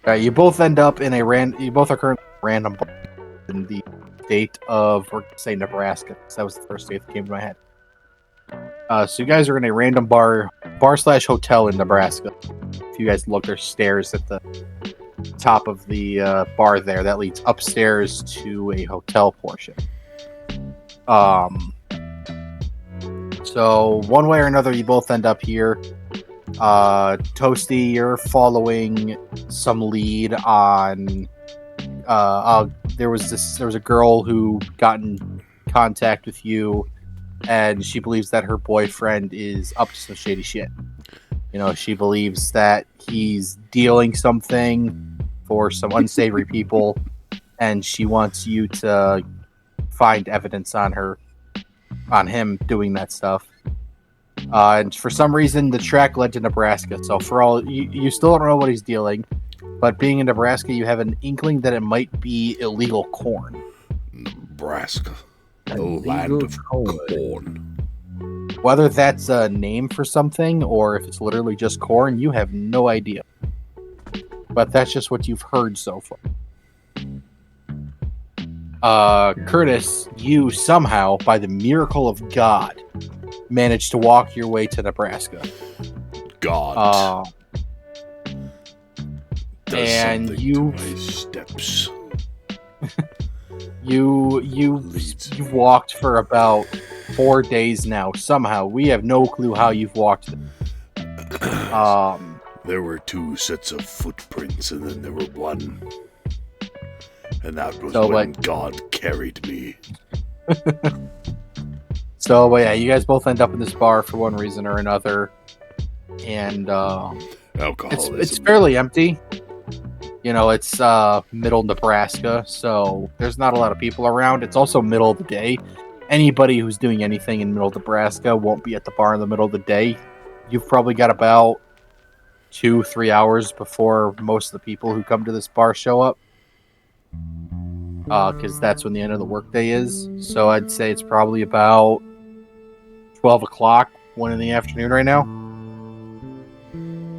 You both end up in you both are currently random in the state of, or say Nebraska. That was the first state that came to my head. So you guys are in a random bar slash hotel in Nebraska. If you guys look, there's stairs at the top of the bar there that leads upstairs to a hotel portion. So one way or another, you both end up here. Toasty, you're following some lead on. There was a girl who got in contact with you, and she believes that her boyfriend is up to some shady shit. She believes that he's dealing something for some unsavory people, and she wants you to find evidence on him doing that stuff. And for some reason, the track led to Nebraska. So for all you still don't know what he's dealing, but being in Nebraska, you have an inkling that it might be illegal corn. Nebraska, the land of corn. Whether that's a name for something or if it's literally just corn, you have no idea. But that's just what you've heard so far. Curtis, you somehow, by the miracle of God, managed to walk your way to Nebraska. God. And you steps. You've walked for about 4 days now. Somehow, we have no clue how you've walked. There were 2 sets of footprints, and then there were 1, and that was when God carried me. So, yeah, you guys both end up in this bar for one reason or another, and alcoholism. It's fairly empty. It's middle Nebraska, so there's not a lot of people around. It's also middle of the day. Anybody who's doing anything in middle Nebraska won't be at the bar in the middle of the day. You've probably got about 2-3 hours before most of the people who come to this bar show up, because that's when the end of the workday is. So I'd say it's probably about 12 o'clock, 1 in the afternoon right now.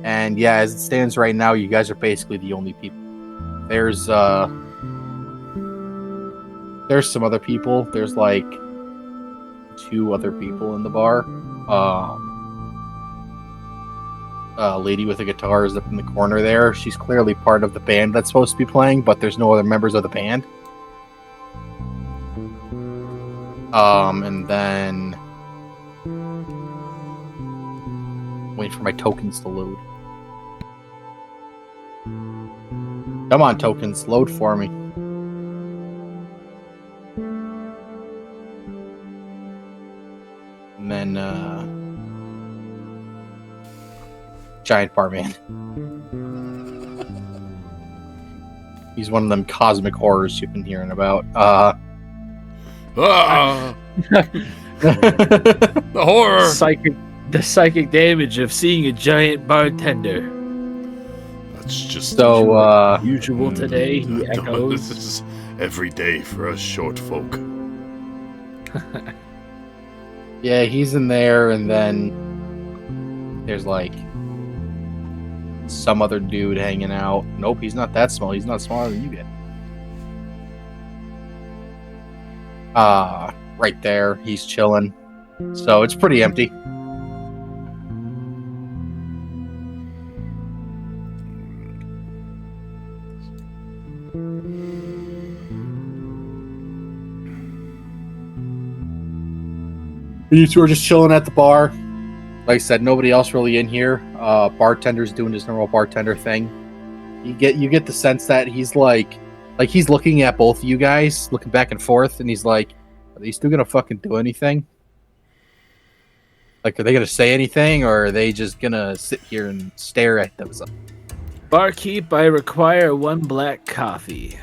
And yeah, as it stands right now, you guys are basically the only people. There's some other people. There's like 2 other people in the bar. A lady with a guitar is up in the corner there. She's clearly part of the band that's supposed to be playing, but there's no other members of the band. And then wait for my tokens to load. Come on, tokens, load for me. And then Giant Bar Man. He's one of them cosmic horrors you've been hearing about. The horror. The psychic damage of seeing a giant bartender. That's just so usual today, he echoes. This is every day for us short folk. Yeah, he's in there, and then there's like some other dude hanging out. Nope, he's not that small. He's not smaller than you get. Right there, he's chilling. So it's pretty empty. You 2 are just chilling at the bar. Like I said, nobody else really in here. Bartender's doing his normal bartender thing. You get the sense that he's like he's looking at both of you guys, looking back and forth, and he's like, "Are they still gonna fucking do anything? Like, are they gonna say anything, or are they just gonna sit here and stare at themselves?" Barkeep, I require 1 black coffee.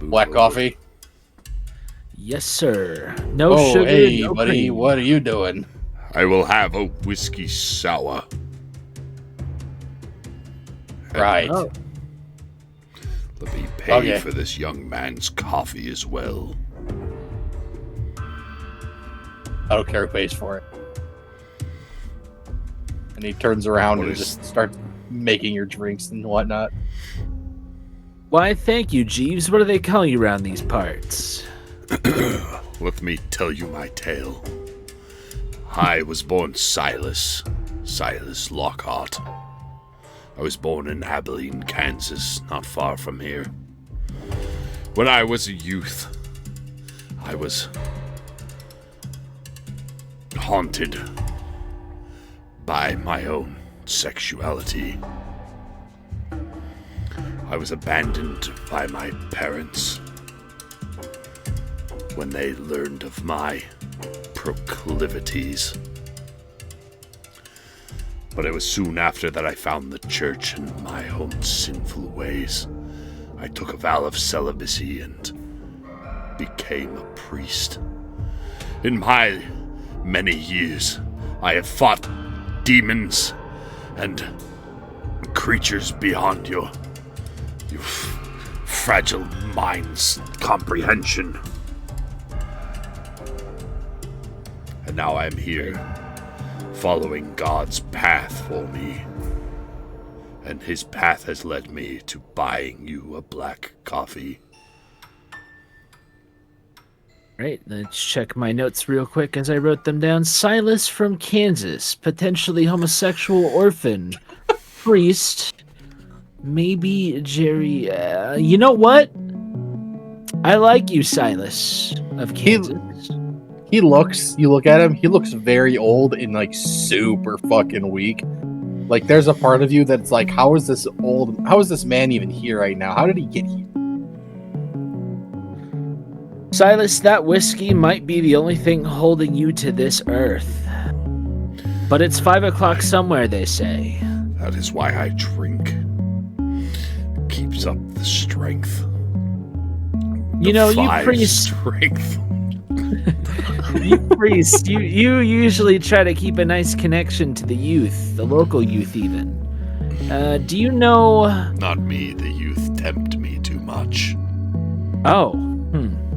Black coffee. Yes, sir. No sugar. Hey, no buddy, cream. what are you doing? I will have a whiskey sour. Right. Oh. Let me pay for this young man's coffee as well. I don't care who pays for it. And he turns around What and is- just starts making your drinks and whatnot. Why, thank you, Jeeves. What do they call you around these parts? Let me tell you my tale. I was born Silas Lockhart. I was born in Abilene, Kansas, not far from here. When I was a youth, I was haunted by my own sexuality. I was abandoned by my parents when they learned of my proclivities. But it was soon after that I found the church and my own sinful ways. I took a vow of celibacy and became a priest. In my many years, I have fought demons and creatures beyond your fragile mind's comprehension. And now I am here, following God's path for me. And his path has led me to buying you a black coffee. Right, let's check my notes real quick as I wrote them down. Silas from Kansas, potentially homosexual orphan, priest, maybe Jerry. You know what? I like you, Silas of Kansas. You look at him, he looks very old and like super fucking weak. Like there's a part of you that's like, how is this man even here right now? How did he get here? Silas, that whiskey might be the only thing holding you to this earth. But it's 5 o'clock somewhere, they say. That is why I drink. It keeps up the strength. You know, you Five priests, strength. you usually try to keep a nice connection to the youth, the local youth even. Do you know... Not me, the youth tempt me too much. Oh,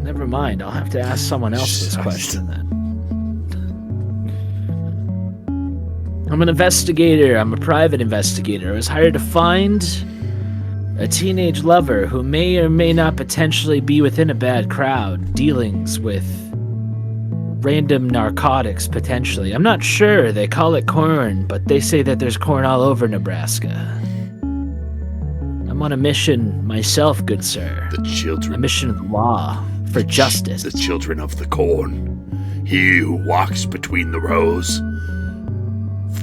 never mind. I'll have to ask someone else this Just- question then. I'm an investigator. I'm a private investigator. I was hired to find a teenage lover who may or may not potentially be within a bad crowd, dealings with random narcotics potentially. I'm not sure. They call it corn, but they say that there's corn all over Nebraska. I'm on a mission myself, good sir. The A children. mission of the law for justice. The children of the corn. He who walks between the rows.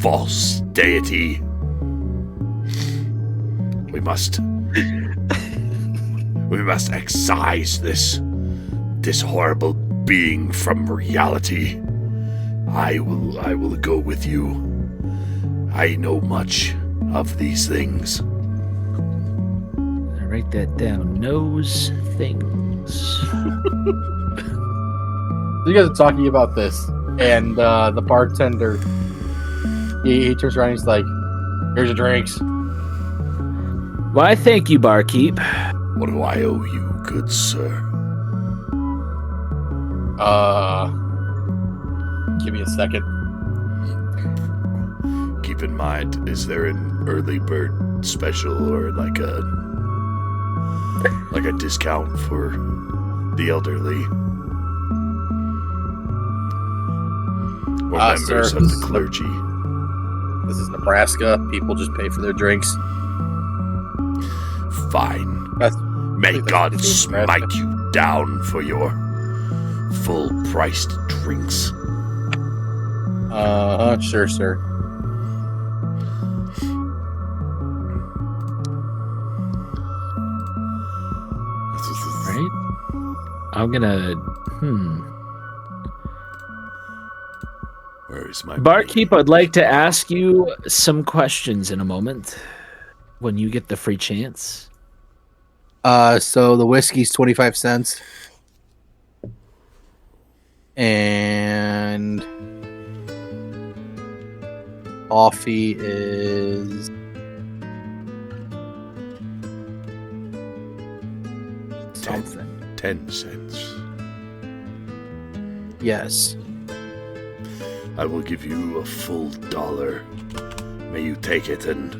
False deity. We must excise this horrible being from reality. I will go with you. I know much of these things. I write that down. Knows things. You guys are talking about this, and the bartender, he turns around and he's like, here's your drinks. Why, thank you, barkeep. What do I owe you, good sir? Give me a second. Keep in mind, is there an early bird special or like a discount for the elderly? Or members sir, of the clergy? This is Nebraska. People just pay for their drinks. Fine. That's May that's God Nebraska. smite you down for your full-priced drinks. Sure, sir. Right? I'm gonna. Where is my Barkeep, I'd like to ask you some questions in a moment when you get the free chance. So the whiskey's 25 cents. And coffee is something. 10 cents? Yes. I will give you a full $1 May you take it and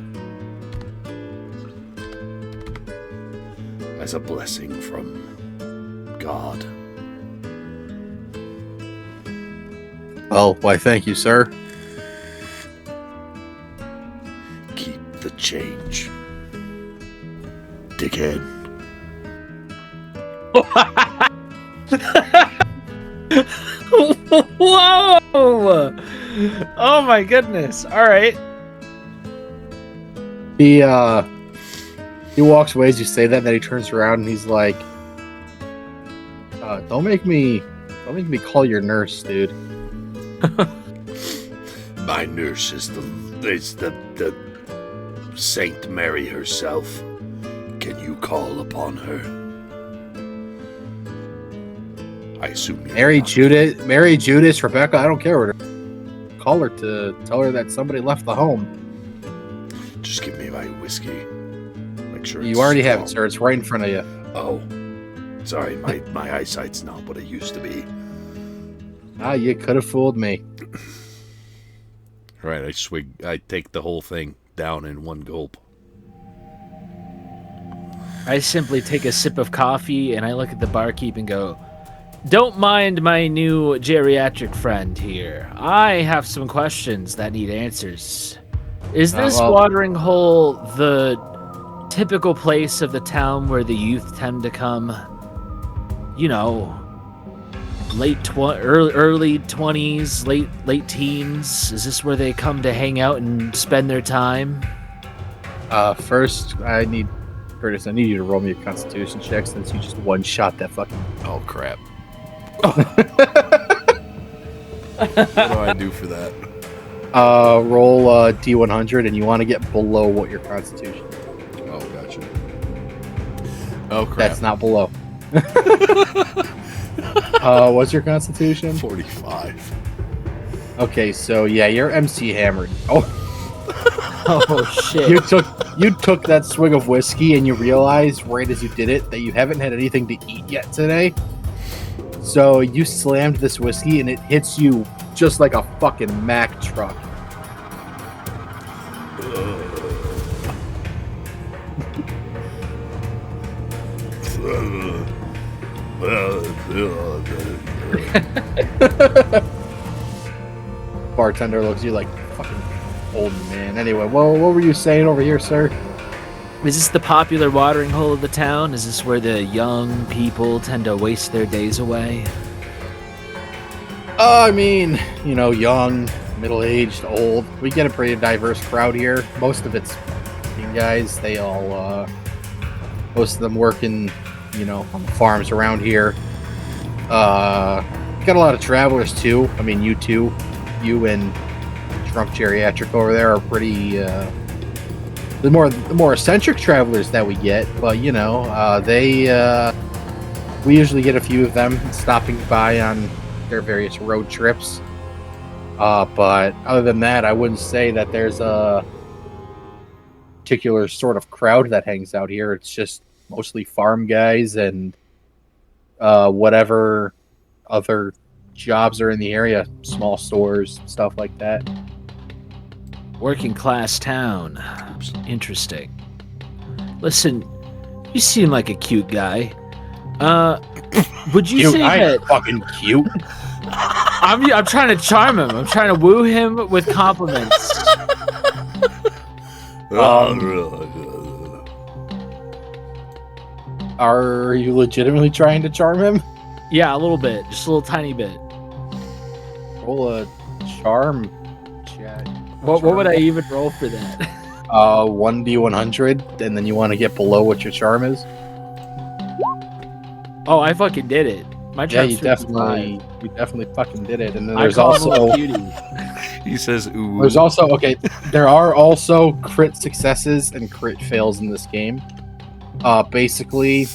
as a blessing from God. Well, why, thank you, sir. Keep the change. Dickhead. Whoa! Oh my goodness! All right. He walks away as you say that, and then he turns around and he's like, don't make me call your nurse, dude. My nurse is the Saint Mary herself. Can you call upon her? I assume you Mary Judas, Rebecca, I don't care what her. Call her to tell her that somebody left the home. Just give me my whiskey. Make sure You already have it, sir. It's right in front of you. Oh, sorry, my eyesight's not what it used to be. You could have fooled me. All right, I take the whole thing down in one gulp. I simply take a sip of coffee and I look at the barkeep and go, "Don't mind my new geriatric friend here. I have some questions that need answers. Is this watering hole the typical place of the town where the youth tend to come? You know, early 20s, late teens? Is this where they come to hang out and spend their time?" First, Curtis, I need you to roll me a Constitution check since you just one-shot that fucking... Oh, crap. What do I do for that? Roll D100, and you want to get below what your Constitution is. Oh, gotcha. Oh, crap. That's not below. What's your Constitution? 45. Okay, so yeah, you're MC hammered. Oh, Oh shit! you took that swig of whiskey and you realized right as you did it that you haven't had anything to eat yet today. So you slammed this whiskey and it hits you just like a fucking Mack truck. Bartender looks at you like fucking old man. Anyway, well, what were you saying over here, sir? Is this the popular watering hole of the town? Is this where the young people tend to waste their days away? I mean, you know, young, middle-aged, old. We get a pretty diverse crowd here. Most of it's young guys. They all, most of them working, you know, on the farms around here. Got a lot of travelers too. I mean, you too. You and Drunk Geriatric over there are pretty, the more eccentric travelers that we get, but you know, we usually get a few of them stopping by on their various road trips. But other than that, I wouldn't say that there's a particular sort of crowd that hangs out here. It's just mostly farm guys and whatever other jobs are in the area, small stores, stuff like that. Working class town. Interesting. Listen, you seem like a cute guy. Would you say that fucking cute? I'm trying to charm him. I'm trying to woo him with compliments. Are you legitimately trying to charm him? Yeah, a little bit. Just a little tiny bit. Roll a charm check. What would I even roll for that? 1d100, and then you want to get below what your charm is. Oh, I fucking did it. My charm's you definitely fucking did it. And then there's he says, "Ooh." There's also there are also crit successes and crit fails in this game. Basically,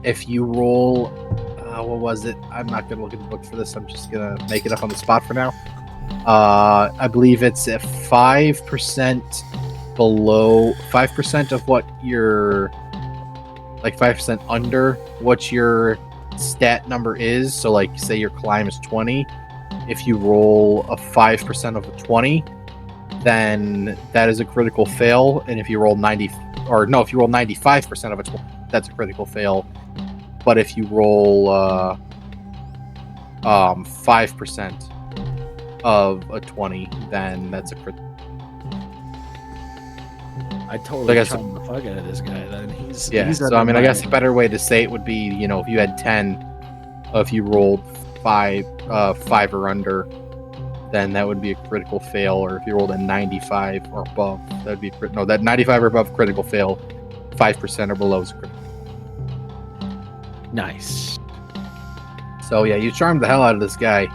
if you roll, what was it? I'm not gonna look at the book for this. I'm just gonna make it up on the spot for now. I believe it's at 5% below 5% of what your 5% under what your stat number is. So like say your climb is 20. If you roll a 5% of a 20, then that is a critical fail. And if you roll 95% of it, that's a critical fail. But if you roll 5% of a 20, then that's a critical. I totally guess- charmed the fuck out of this guy. Then he's So I mean, I guess a better way to say it would be, if you had 10, if you rolled 5 or under, then that would be a critical fail. Or if you rolled a 95 or above, that'd be that 95 or above critical fail. 5% or below is critical. Nice. So yeah, you charmed the hell out of this guy.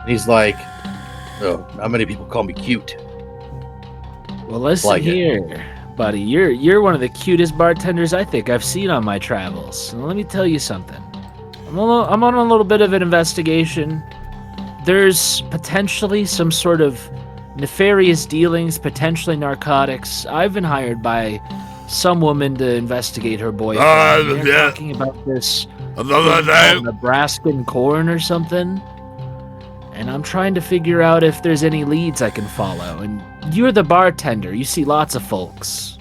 He's like, "Oh, not many people call me cute." Well, listen Like it. here, buddy. You're one of the cutest bartenders I think I've seen on my travels. And let me tell you something. I'm on a little bit of an investigation. There's potentially some sort of nefarious dealings, potentially narcotics. I've been hired by some woman to investigate her boyfriend. They're yeah. talking about this Another name. Nebraskan corn or something. And I'm trying to figure out if there's any leads I can follow. And you're the bartender. You see lots of folks.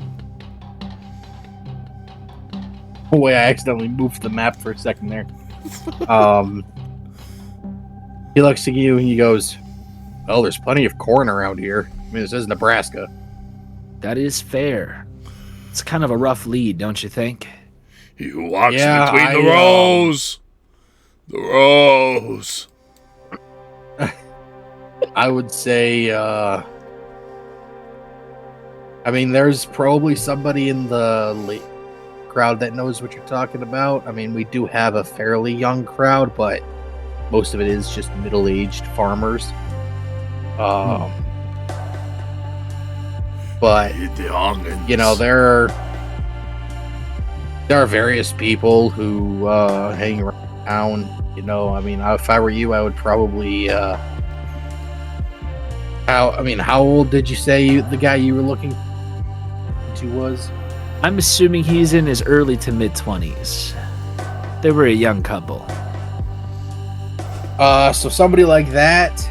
Boy, I accidentally moved the map for a second there. He looks at you and he goes, "Oh, there's plenty of corn around here. I mean, this is Nebraska." That is fair. It's kind of a rough lead, don't you think? He walks Yeah, between the rows. The rows. I would say, I mean, there's probably somebody in the crowd that knows what you're talking about. I mean, we do have a fairly young crowd, but most of it is just middle-aged farmers. But there are various people who hang around town. I mean, if I were you, I would probably. How old did you say the guy you were looking to was? I'm assuming he's in his early to mid-20s. They were a young couple. So somebody like that.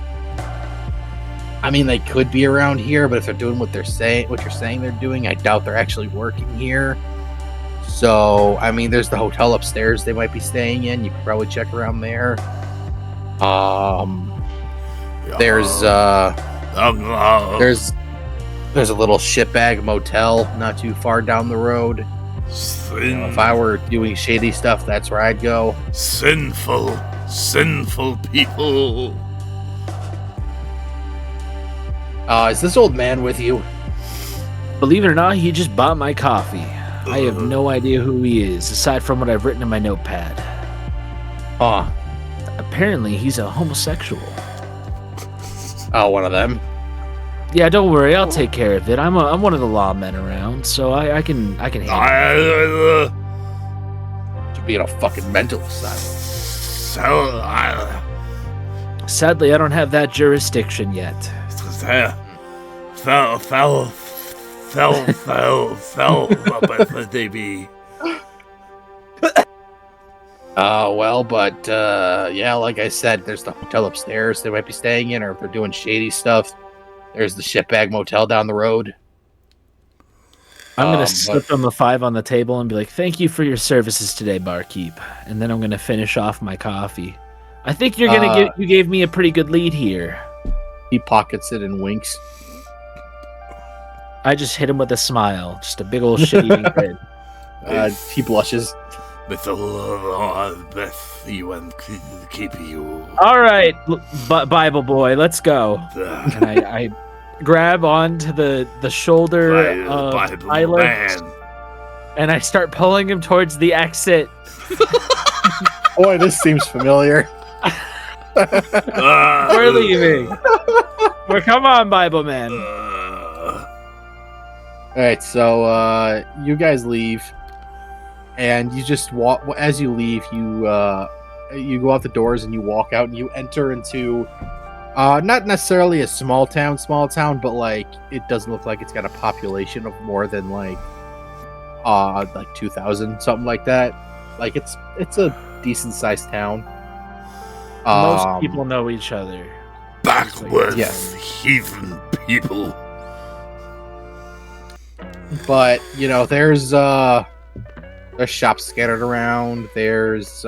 I mean, they could be around here, but if they're doing what you're saying they're doing, I doubt they're actually working here. So, I mean, there's the hotel upstairs they might be staying in. You could probably check around there. There's a little shitbag motel not too far down the road. If I were doing shady stuff, that's where I'd go. Sinful people. Is this old man with you? Believe it or not, he just bought my coffee. I have no idea who he is, aside from what I've written in my notepad. Apparently, he's a homosexual. Oh, one of them. Yeah, don't worry, I'll take care of it. I'm one of the lawmen around, so I can handle it. Should be in a fucking mental asylum. Sadly, I don't have that jurisdiction yet. Fell, baby. Well, but yeah, like I said, there's the hotel upstairs they might be staying in, or if they're doing shady stuff, there's the shitbag motel down the road. I'm gonna slip them a 5 on the table and be like, "Thank you for your services today, barkeep." And then I'm gonna finish off my coffee. I think you gave me a pretty good lead here. He pockets it and winks. I just hit him with a smile, just a big old shit-eating grin. He blushes. With the Lord bless you and keep you. All right, Bible boy, let's go. And I grab onto the shoulder of Tyler, and I start pulling him towards the exit. Boy, this seems familiar. We're leaving. Come on, Bible man. All right, so you guys leave, and you just walk. As you leave, you go out the doors and you walk out and you enter into not necessarily a small town, but like it doesn't look like it's got a population of more than like 2,000, something like that. Like it's a decent sized town. Most people know each other. Backwards, Yes. heathen people. But there's shops scattered around. There's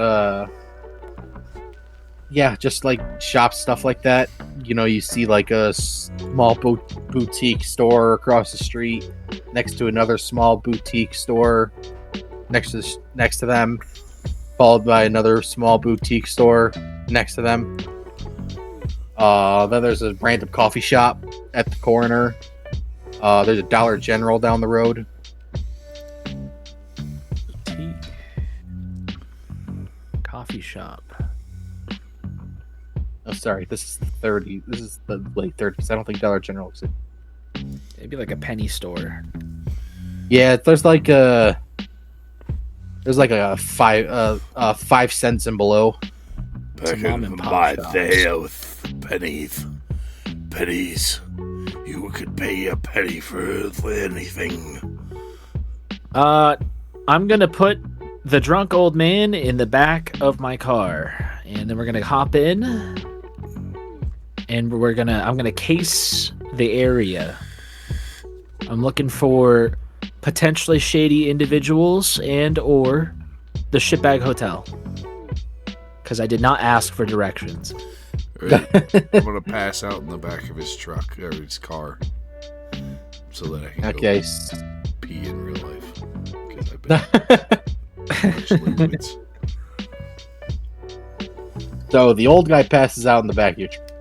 just like shop stuff like that. You see like a small boutique store across the street next to another small boutique store next to them, followed by another small boutique store next to them. Then there's a random coffee shop at the corner. There's a Dollar General down the road. Coffee shop. Oh, sorry. This is the 30. This is the late 30s. I don't think Dollar General exists. It'd be like a penny store. Yeah, there's like a 5 cents and below. Back mom in and pop my shops. day with pennies. You could pay a penny for anything. I'm gonna put the drunk old man in the back of my car, and then we're gonna hop in, and I'm gonna case the area. I'm looking for potentially shady individuals and or the Shitbag Hotel, because I did not ask for directions. Right. I'm gonna pass out in the back of his truck or his car, so that I can Okay. go pee in real life. Because I've been much liquids. So the old guy passes out in the back of your truck.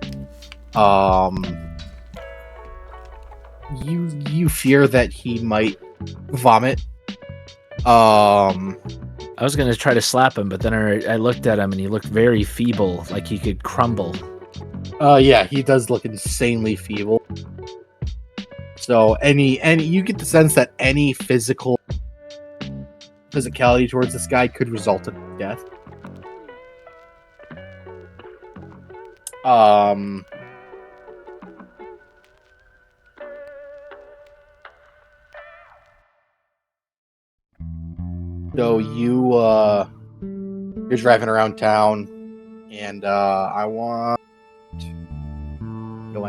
You fear that he might vomit. I was gonna try to slap him, but then I looked at him and he looked very feeble, like he could crumble. Yeah, he does look insanely feeble. So any you get the sense that any physicality towards this guy could result in death. So you're driving around town, and I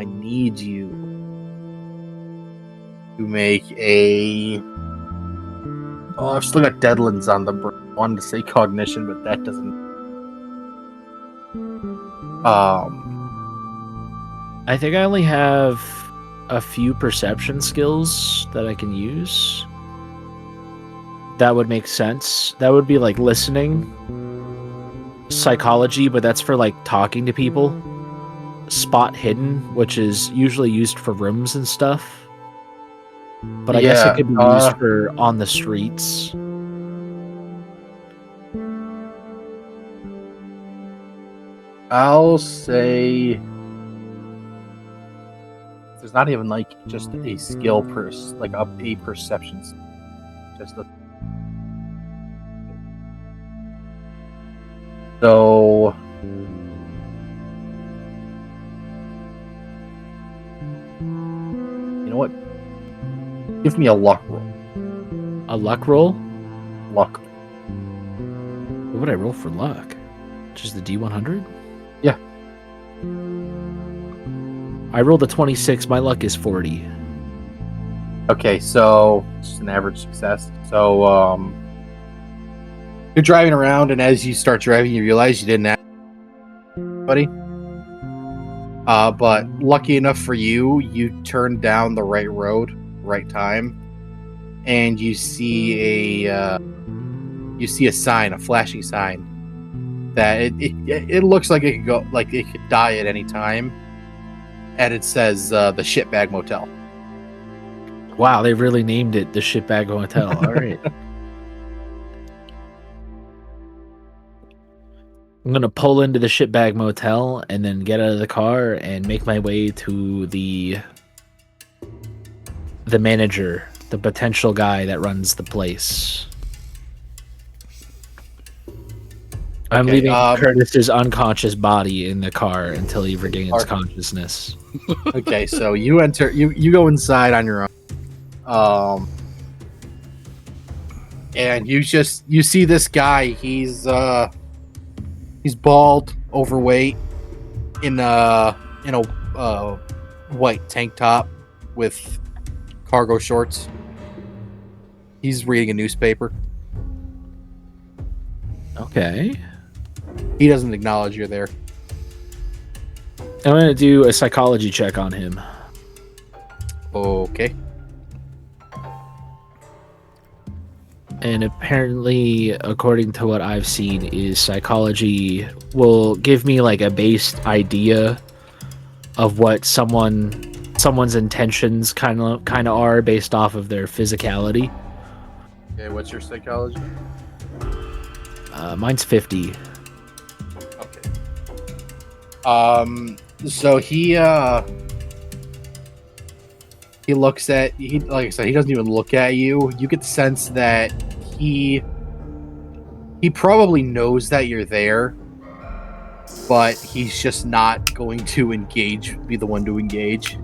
need you to make a. Oh, I've still got Deadlands on the brain. I wanted to say cognition, but that doesn't. I think I only have a few perception skills that I can use. That would make sense. That would be like listening, psychology, but that's for like talking to people. Spot hidden, which is usually used for rooms and stuff. But I guess it could be used for on the streets. I'll say there's not even like just a skill like a perception. Just a. So you know what? Give me a luck roll. A luck roll? Luck. What would I roll for luck? Just the D100? Yeah. I rolled a 26. My luck is 40. Okay, so it's just an average success. So you're driving around, and as you start driving, you realize you didn't ask anybody. But lucky enough for you, you turned down the right road, right time, and you see a sign, a flashing sign that it looks like it could go, like it could die at any time, and it says the Shitbag Motel. Wow, they really named it the Shitbag Hotel. All right. I'm going to pull into the Shitbag Motel and then get out of the car and make my way to the manager, the potential guy that runs the place. I'm leaving Curtis's unconscious body in the car until he regains consciousness. Okay, so you enter, you go inside on your own. And you see this guy, he's bald, overweight, in in a white tank top with cargo shorts. He's reading a newspaper. Okay. He doesn't acknowledge you're there. I'm going to do a psychology check on him. Okay. And apparently, according to what I've seen, is psychology will give me like a base idea of what someone's intentions kind of are based off of their physicality. Okay, what's your psychology? Mine's 50. Okay. So he looks at like I said, he doesn't even look at you. You get the sense that he probably knows that you're there, but he's just not going to be the one to engage.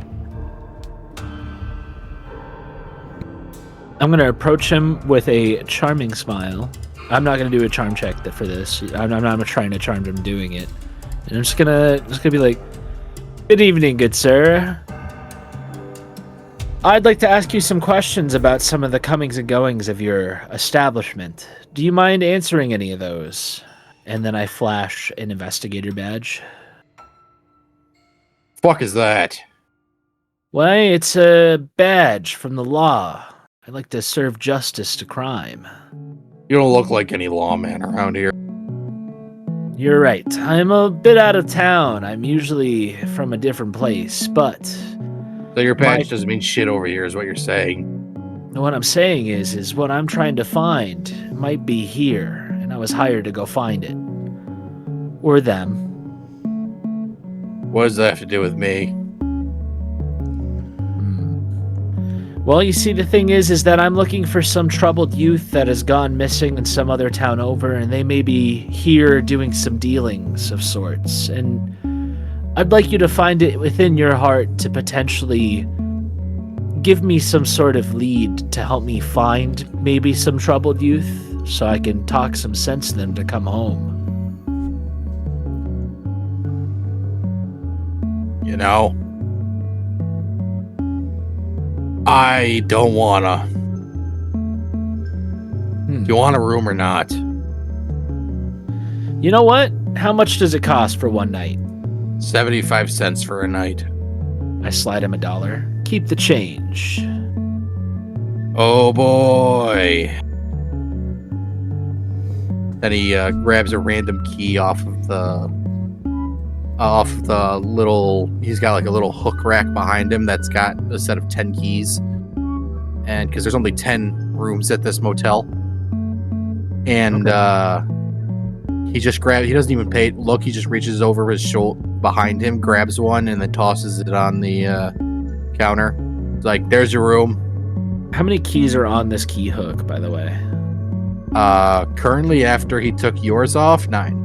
I'm going to approach him with a charming smile. I'm not going to do a charm check for this. I'm not trying to charm him doing it. And I'm just gonna be like, "Good evening, good sir. I'd like to ask you some questions about some of the comings and goings of your establishment. Do you mind answering any of those?" And then I flash an investigator badge. Fuck is that? Why, it's a badge from the law. I like to serve justice to crime. You don't look like any lawman around here. You're right. I'm a bit out of town. I'm usually from a different place, but So your badge doesn't mean shit over here, is what you're saying. what I'm saying is what I'm trying to find might be here, and I was hired to go find it. Or them. What does that have to do with me? Well, you see, the thing is that I'm looking for some troubled youth that has gone missing in some other town over, and they may be here doing some dealings of sorts. And I'd like you to find it within your heart to potentially give me some sort of lead to help me find maybe some troubled youth, so I can talk some sense to them to come home. You know, I don't wanna. Do you want a room or not? You know what? How much does it cost for one night? 75 cents for a night. I slide him $1. Keep the change. Oh boy. Then he grabs a random key off of the little. He's got like a little hook rack behind him that's got a set of 10 keys, and because there's only 10 rooms at this motel, and he just grabs. He doesn't even pay. Look, he just reaches over his shoulder behind him, grabs one, and then tosses it on the counter. It's like, there's your room. How many keys are on this key hook, by the way? Currently, after he took yours off, 9.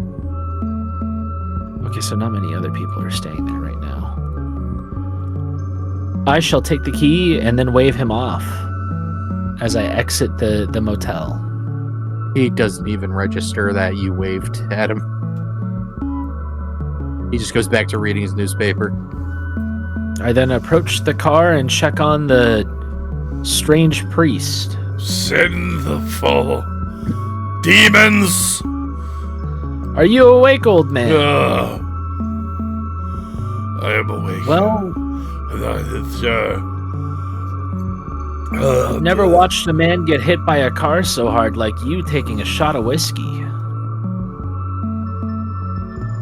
Okay, so not many other people are staying there right now. I shall take the key and then wave him off as I exit the motel. He doesn't even register that you waved at him. He just goes back to reading his newspaper. I then approach the car and check on the strange priest. Send the full demons! Are you awake, old man? I am awake. Well, I've never watched a man get hit by a car so hard like you taking a shot of whiskey.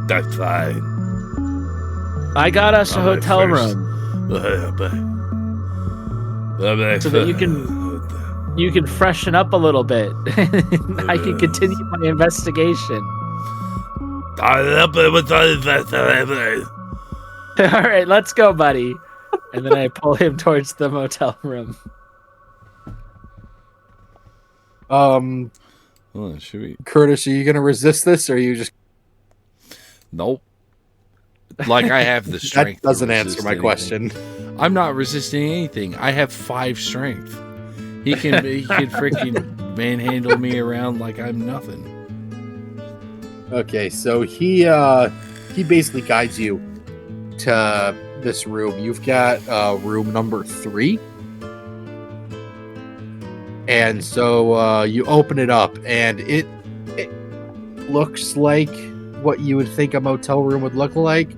That's fine. I got us a hotel room so that you can freshen up a little bit. I can continue my investigation. All right, let's go, buddy. And then I pull him towards the motel room. Should we? Curtis, are you gonna resist this, or are you just? Nope. Like, I have the strength. That doesn't to answer resist my anything. question. I'm not resisting anything. I have 5 strength. He can freaking manhandle me around like I'm nothing. Okay, so he basically guides you to this room. You've got room number 3. And so you open it up, and it looks like what you would think a motel room would look like,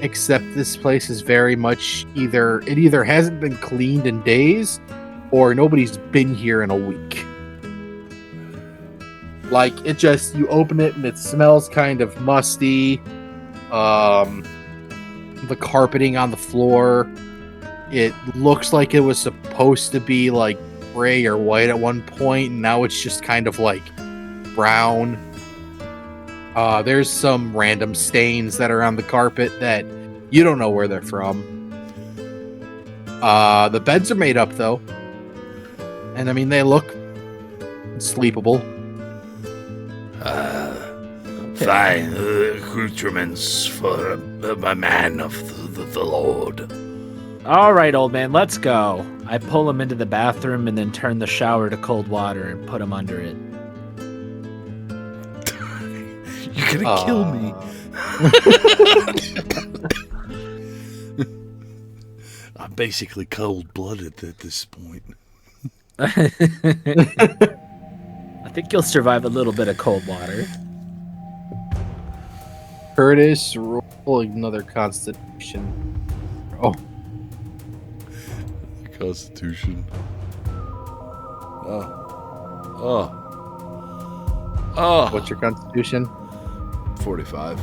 except this place is very much either hasn't been cleaned in days, or nobody's been here in a week. Like, it just, you open it and it smells kind of musty. The carpeting on the floor, it looks like it was supposed to be like gray or white at one point, and now it's just kind of like brown. There's some random stains that are on the carpet that you don't know where they're from. The beds are made up though, and I mean, they look sleepable. Fine accoutrements for a man of the Lord. All right, old man, let's go. I pull him into the bathroom and then turn the shower to cold water and put him under it. You're gonna kill me. I'm basically cold-blooded at this point. I think you'll survive a little bit of cold water. Curtis, roll another Constitution. Oh. Constitution. Oh. What's your Constitution? 45.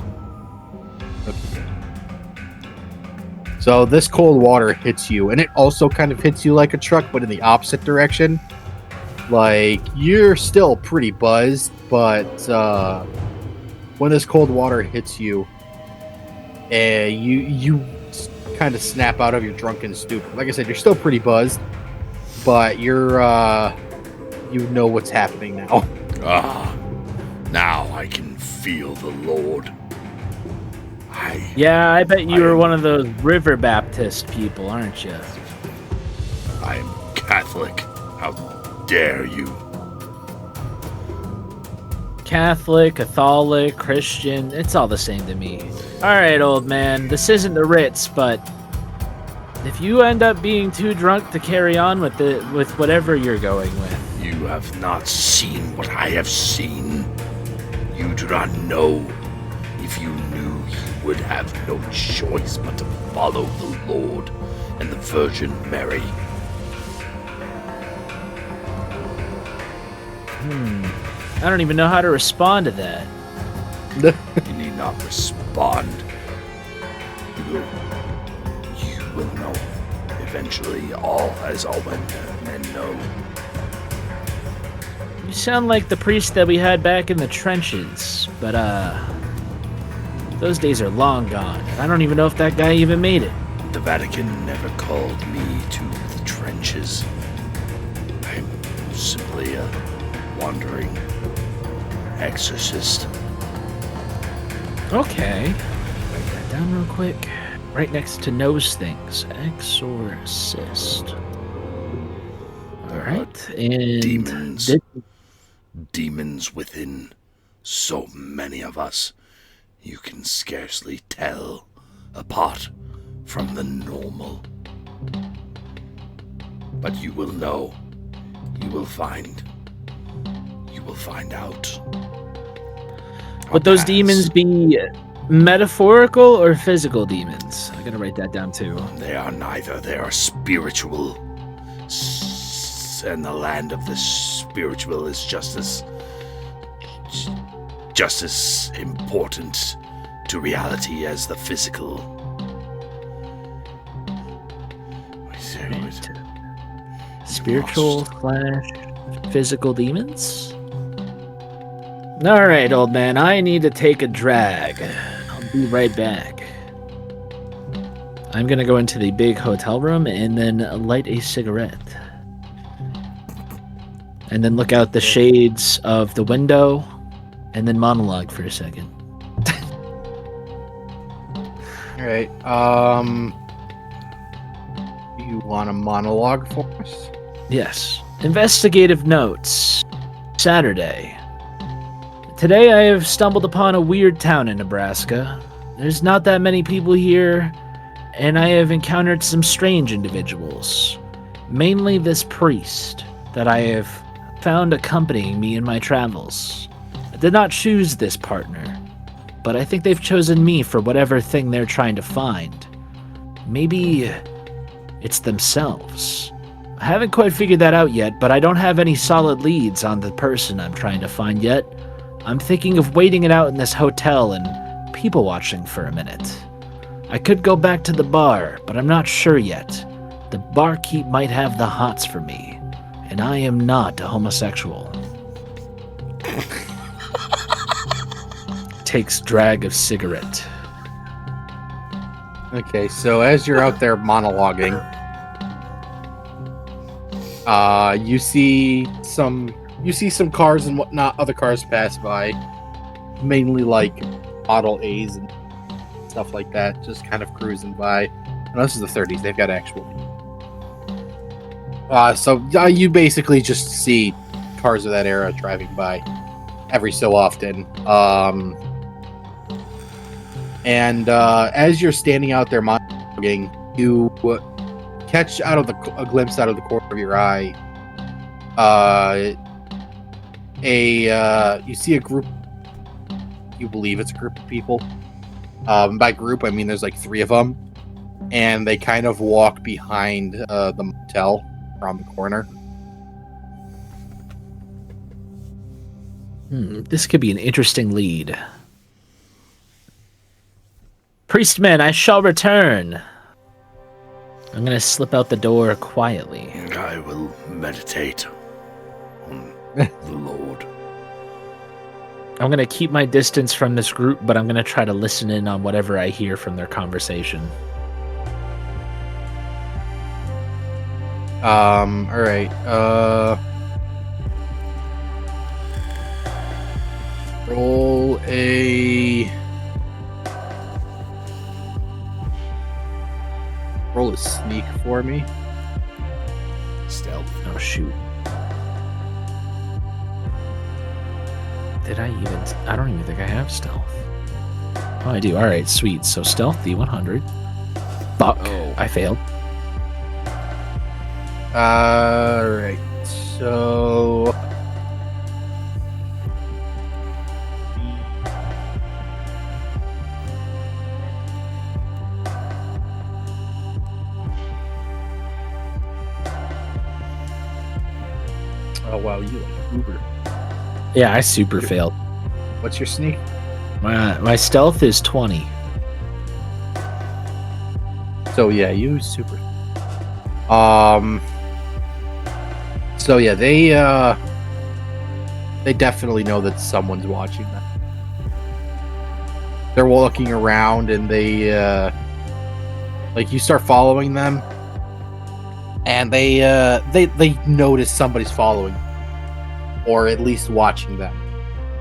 So this cold water hits you, and it also kind of hits you like a truck, but in the opposite direction. Like, you're still pretty buzzed, but when this cold water hits you, you kind of snap out of your drunken stupor. Like I said, you're still pretty buzzed, but you're you know what's happening now. Now I can feel the Lord. Yeah, I bet you were one of those River Baptist people, aren't you? I'm Catholic. How dare you? Catholic, Catholic, Christian, it's all the same to me. All right, old man, this isn't the Ritz, but if you end up being too drunk to carry on with whatever you're going with. You have not seen what I have seen. You do not know. If you knew, you would have no choice but to follow the Lord and the Virgin Mary. I don't even know how to respond to that. You need not respond. You will know eventually, all men know. You sound like the priest that we had back in the trenches, but those days are long gone. I don't even know if that guy even made it. The Vatican never called me to the trenches. I'm simply a wandering exorcist. Okay. Write that down real quick. Right next to knows things. Exorcist. Alright. And Demons within so many of us. You can scarcely tell apart from the normal. But you will know. You will find out. Would those demons be metaphorical or physical demons? I gotta write that down too. They are neither. They are spiritual. And the land of the spiritual is just as important to reality as the physical. Spiritual / physical demons? Alright, old man, I need to take a drag. I'll be right back. I'm gonna go into the big hotel room and then light a cigarette. And then look out the shades of the window and then monologue for a second. Alright, you want a monologue for us? Yes. Investigative notes. Saturday. Today I have stumbled upon a weird town in Nebraska. There's not that many people here. and I have encountered some strange individuals. Mainly this priest that I have found accompanying me in my travels. I did not choose this partner, but I think they've chosen me for whatever thing they're trying to find. Maybe it's themselves. I haven't quite figured that out yet, but I don't have any solid leads on the person I'm trying to find yet. I'm thinking of waiting it out in this hotel and people watching for a minute. I could go back to the bar, but I'm not sure yet. The barkeep might have the hots for me, and I am not a homosexual. Takes drag of cigarette. Okay, so as you're out there monologuing, you see some cars and whatnot, other cars pass by, mainly like Model A's and stuff like that, just kind of cruising by. And this is the 30s; they've got actual. So you basically just see cars of that era driving by every so often. And as you're standing out there monologuing, you catch a glimpse out of the corner of your eye. You see a group. You believe it's a group of people. By group, I mean there's like 3 of them, and they kind of walk behind the motel around the corner. This could be an interesting lead. Priestman, I shall return. I'm gonna slip out the door quietly. I will meditate on the Lord. I'm gonna keep my distance from this group, but I'm gonna try to listen in on whatever I hear from their conversation. Alright, roll a sneak for me. Stealth. Oh, shoot. I don't even think I have stealth. Oh, I do. Alright, sweet. So stealth, D100. Fuck. Oh. I failed. Alright, so... Oh wow, you like Uber. Yeah, I super failed. What's your sneak? My stealth is 20. So yeah, you super. So yeah, they definitely know that someone's watching them. They're looking around and they you start following them, and they notice somebody's following, or at least watching them,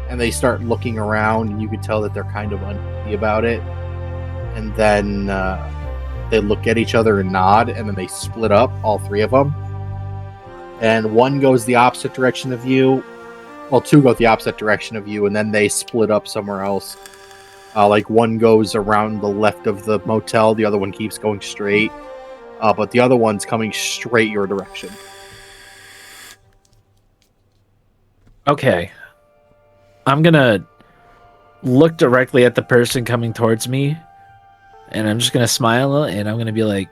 and they start looking around, and you can tell that they're kind of uneasy about it. And then they look at each other and nod, and then they split up, all 3 of them. And one goes the opposite direction of you. Well, 2 go the opposite direction of you, and then they split up somewhere else. Like one goes around the left of the motel, the other one keeps going straight. But the other one's coming straight your direction. Okay. I'm gonna look directly at the person coming towards me, and I'm just gonna smile, and I'm gonna be like,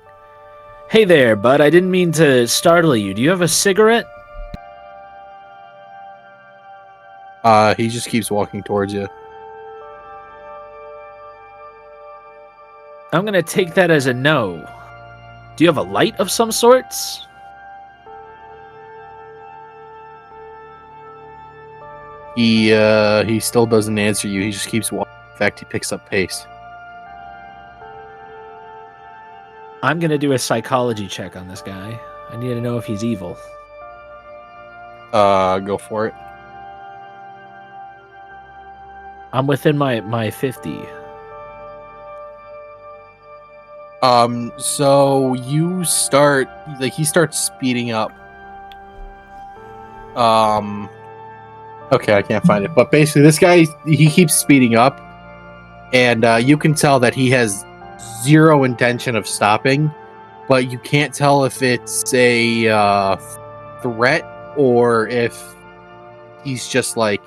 "Hey there, bud, I didn't mean to startle you. Do you have a cigarette?" He just keeps walking towards you. I'm gonna take that as a no. Do you have a light of some sorts? He still doesn't answer you. He just keeps walking. In fact, he picks up pace. I'm gonna do a psychology check on this guy. I need to know if he's evil. Go for it. I'm within my 50. So you start, he starts speeding up. Okay, I can't find it, but basically this guy, he keeps speeding up, and you can tell that he has zero intention of stopping, but you can't tell if it's a threat or if he's just like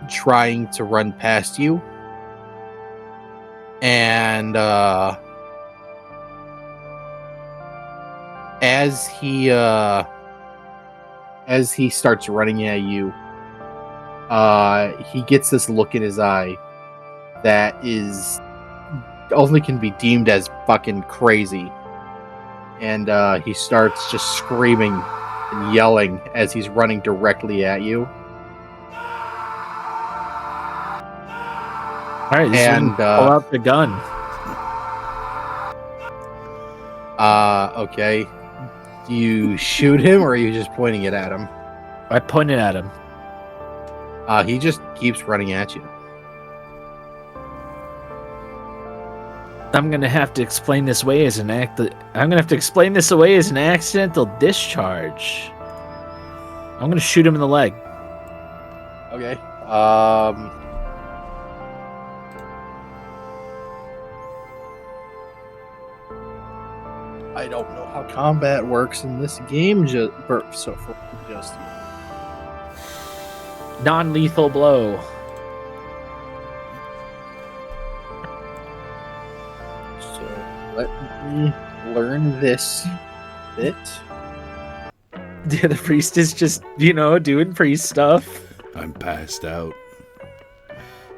trying to run past you. And as he starts running at you, he gets this look in his eye that is only can be deemed as fucking crazy. And he starts just screaming and yelling as he's running directly at you. All right, and pull out the gun. Okay. Do you shoot him, or are you just pointing it at him? I pointed at him. He just keeps running at you. I'm gonna have to explain this away as an accidental discharge. I'm gonna shoot him in the leg. Okay. I don't know how combat works in this game. Just Non-lethal blow. So let me learn this bit. Yeah, the priest is just, doing priest stuff. I'm passed out.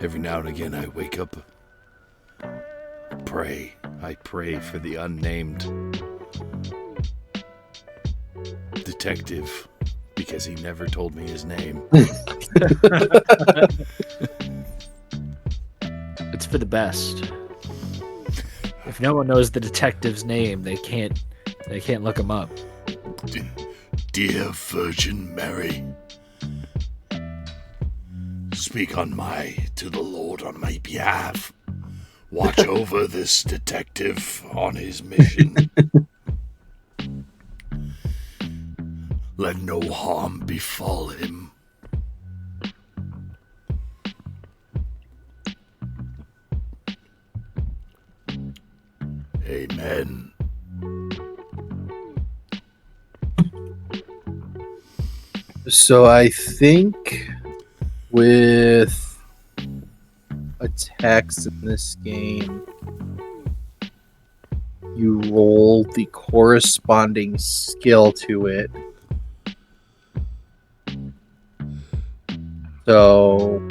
Every now and again I wake up. I pray for the unnamed detective, because he never told me his name. It's for the best. If no one knows the detective's name, they can't look him up. Dear Virgin Mary, speak to the Lord on my behalf. Watch over this detective on his mission. Let no harm befall him. Amen. So I think with attacks in this game, you roll the corresponding skill to it. So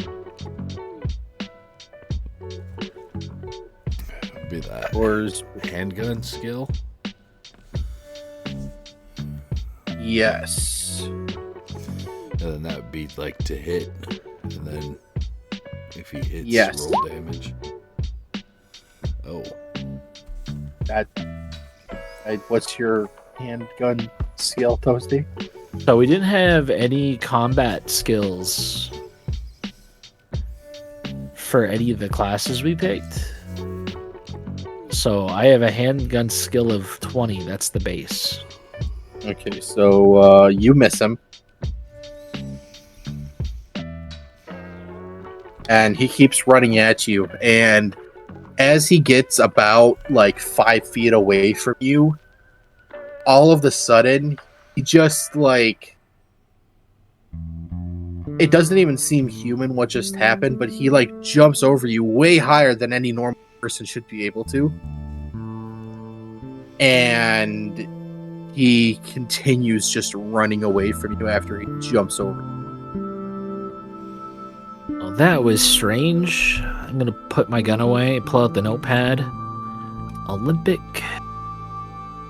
Be that Core's handgun skill. yes. And then that would be like to hit, and then if he hits, Yes. roll damage. Oh, What's your handgun skill, Toasty? So we didn't have any combat skills for any of the classes we picked. So I have a handgun skill of 20. That's the base. Okay, so you miss him. And he keeps running at you, and as he gets about like 5 feet away from you, all of a sudden he just like, it doesn't even seem human what just happened, but he like jumps over you way higher than any normal person should be able to, and he continues just running away from you after he jumps over you. Well, that was strange. I'm gonna put my gun away, pull out the notepad. Olympic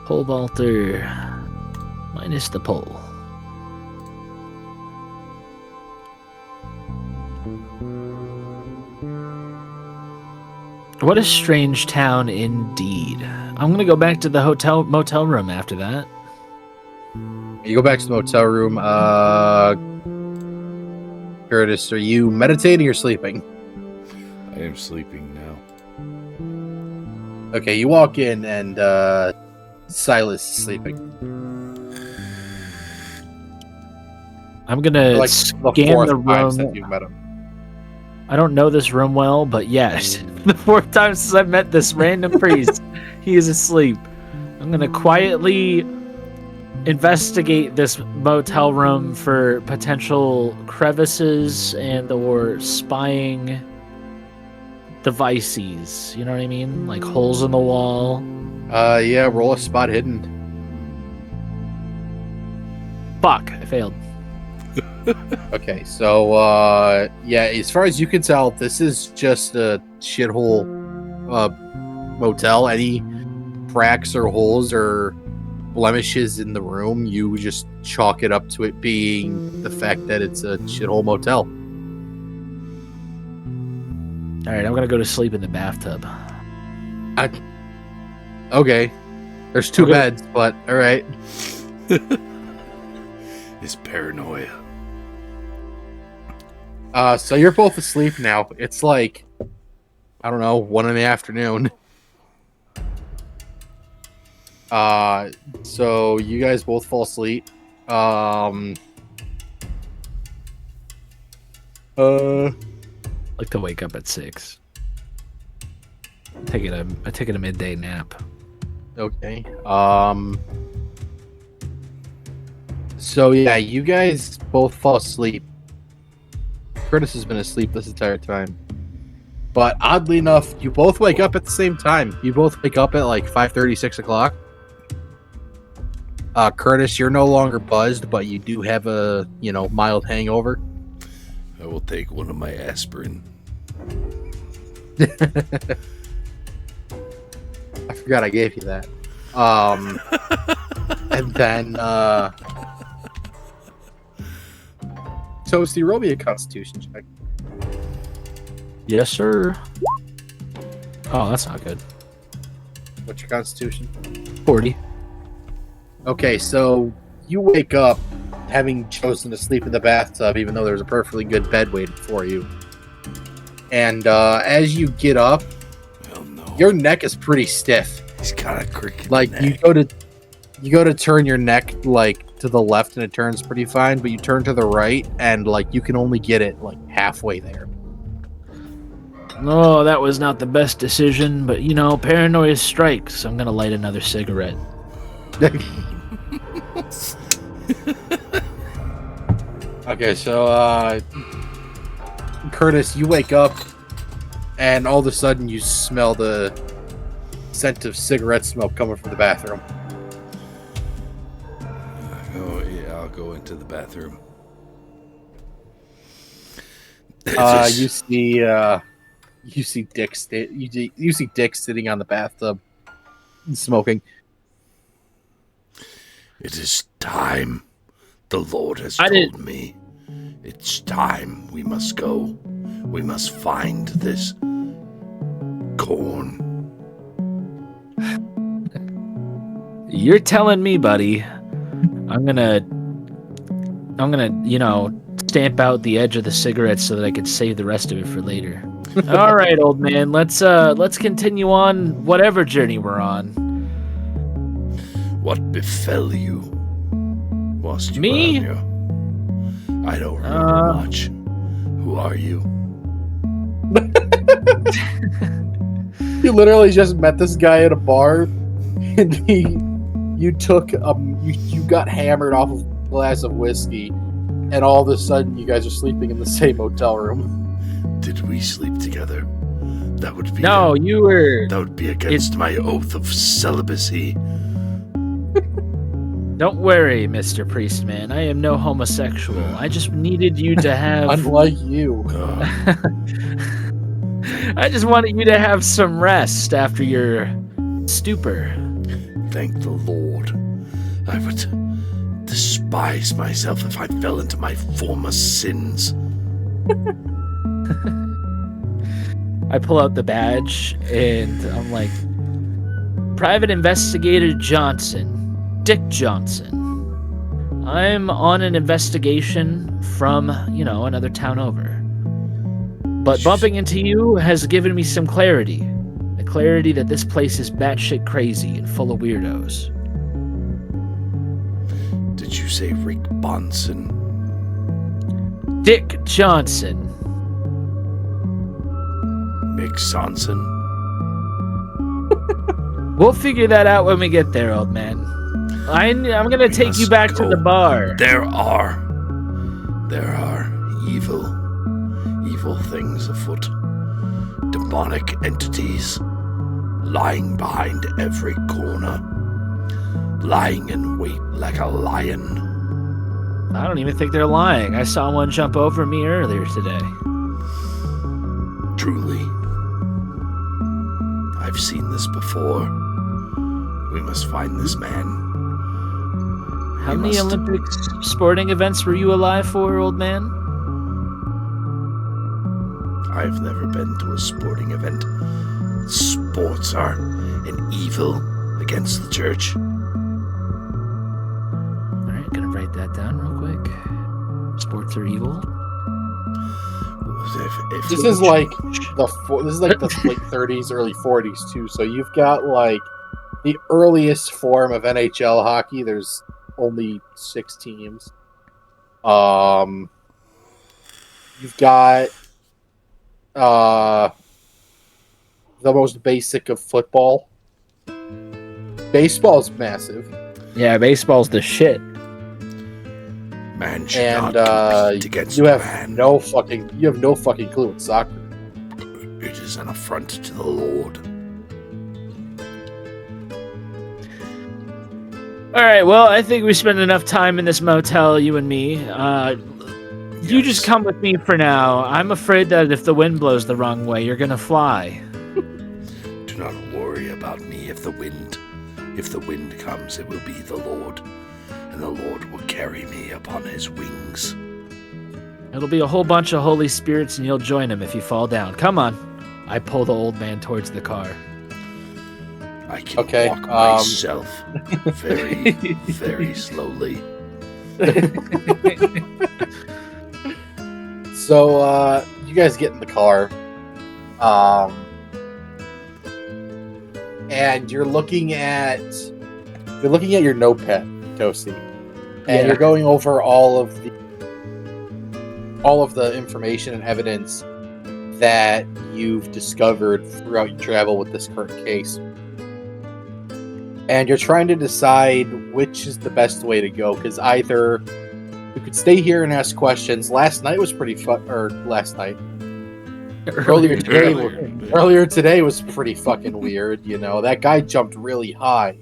pole vaulter minus the pole. What a strange town indeed. I'm gonna go back to the motel room after that. You go back to the motel room. Curtis, are you meditating or sleeping? I am sleeping now. Okay, you walk in and Silas is sleeping. I'm gonna For, like, scan the fourth the time room. since you've met him. I don't know this room well, but yes, the 4th time since I met this random priest, he is asleep. I'm gonna quietly investigate this motel room for potential crevices and or spying devices. You know what I mean? Like holes in the wall. Yeah, roll a spot hidden. Fuck, I failed. Okay, so yeah, as far as you can tell, this is just a shithole motel. Any cracks or holes or blemishes in the room, you just chalk it up to it being the fact that it's a shithole motel. All right, I'm gonna go to sleep in the bathtub. Okay, there's 2 Okay. beds, but all right. His paranoia. So you're both asleep now. It's like, I don't know, 1 in the afternoon. So you guys both fall asleep. I like to wake up at 6. I take it a midday nap. Okay. So yeah, you guys both fall asleep. Curtis has been asleep this entire time. But oddly enough, you both wake up at the same time. You both wake up at like 5:30, 6 o'clock. Curtis, you're no longer buzzed, but you do have a, mild hangover. I will take one of my aspirin. I forgot I gave you that. And then, Toasty, roll me a Constitution check. Yes, sir. Oh, that's not good. What's your Constitution? 40. Okay, so you wake up having chosen to sleep in the bathtub, even though there's a perfectly good bed waiting for you. And as you get up, Oh no. your neck is pretty stiff. He's got a cricket Like neck. you go to turn your neck like to the left and it turns pretty fine, but you turn to the right and like you can only get it like halfway there. Oh, that was not the best decision, but paranoia strikes. So I'm gonna light another cigarette. Okay, so Curtis, you wake up and all of a sudden you smell the scent of cigarette smoke coming from the bathroom. Oh yeah, I'll go into the bathroom. You see Dick you see Dick sitting on the bathtub smoking. It is time. The Lord has I told did- me. It's time. We must go. We must find this corn. You're telling me, buddy. I'm gonna, stamp out the edge of the cigarette so that I can save the rest of it for later. All right, old man. Let's continue on whatever journey we're on. What befell you whilst you Me? were on your... I don't remember much. Who are you? You literally just met this guy at a bar, and you got hammered off of a glass of whiskey, and all of a sudden you guys are sleeping in the same hotel room. Did we sleep together? That would be No, you were. that would be against my oath of celibacy. Don't worry, Mr. Priestman. I am no homosexual. I just needed you to have. Unlike you. I just wanted you to have some rest after your stupor. Thank the Lord. I would despise myself if I fell into my former sins. I pull out the badge and I'm like, Private Investigator Johnson, Dick Johnson. I'm on an investigation from, another town over. But bumping into you has given me some clarity. The clarity that this place is batshit crazy and full of weirdos. Did you say Rick Bonson? Dick Johnson. Mick Sonson. We'll figure that out when we get there, old man. I'm gonna take you back to the bar. There are evil things afoot. Demonic entities lying behind every corner, lying in wait like a lion. I don't even think they're lying. I saw one jump over me earlier today. Truly, I've seen this before. We must find this man. How many Olympic sporting events were you alive for, old man? I've never been to a sporting event. Sports are an evil against the church. Alright, gonna write that down real quick. Sports are evil. This is like the late 30s, early 40s too. So you've got like the earliest form of NHL hockey. There's only 6 teams. You've got the most basic of football. Baseball's massive. Yeah, baseball's the shit. Man should And not compete against you have man. no fucking clue in soccer. It is an affront to the Lord. Alright, well, I think we spent enough time in this motel, you and me. You just come with me for now. I'm afraid that if the wind blows the wrong way, you're gonna fly. Do not worry about me. If the wind comes, it will be the Lord, and the Lord will carry me upon his wings. It'll be a whole bunch of holy spirits and you'll join him if you fall down. Come on. I pull the old man towards the car. I can walk myself very, very slowly. So you guys get in the car, and you're looking at your notepad, Toasty, and you're going over all of the information and evidence that you've discovered throughout your travel with this current case. And you're trying to decide which is the best way to go, because either you could stay here and ask questions. Last night was pretty fun, or last night. Earlier today was pretty fucking weird, you know. That guy jumped really high.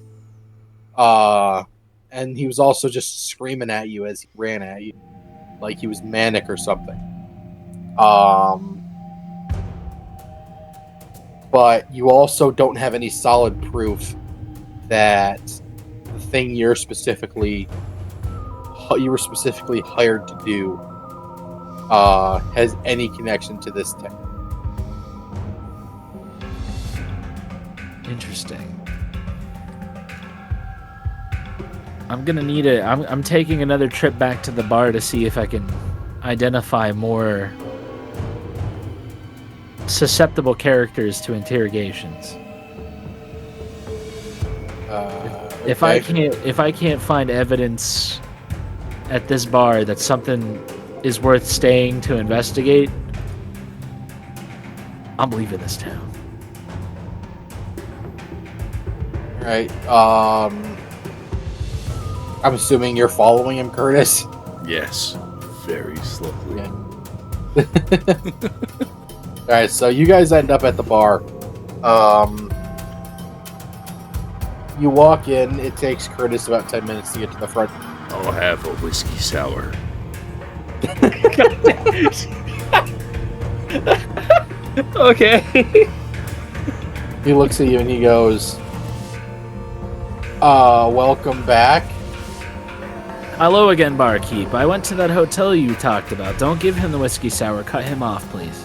And he was also just screaming at you as he ran at you. Like he was manic or something. But you also don't have any solid proof that the thing you were specifically hired to do has any connection to this tech. Interesting. I'm gonna need it. I'm taking another trip back to the bar to see if I can identify more susceptible characters to interrogations. If I can't find evidence at this bar that something is worth staying to investigate, I'm leaving this town. Right. I'm assuming you're following him, Curtis. Yes, very slowly. Yeah. All right, so you guys end up at the bar. You walk in. It takes Curtis about 10 minutes to get to the front. I'll have a whiskey sour. Okay. He looks at you and he goes, welcome back. Hello again, barkeep. I went to that hotel you talked about. Don't give him the whiskey sour. Cut him off, please.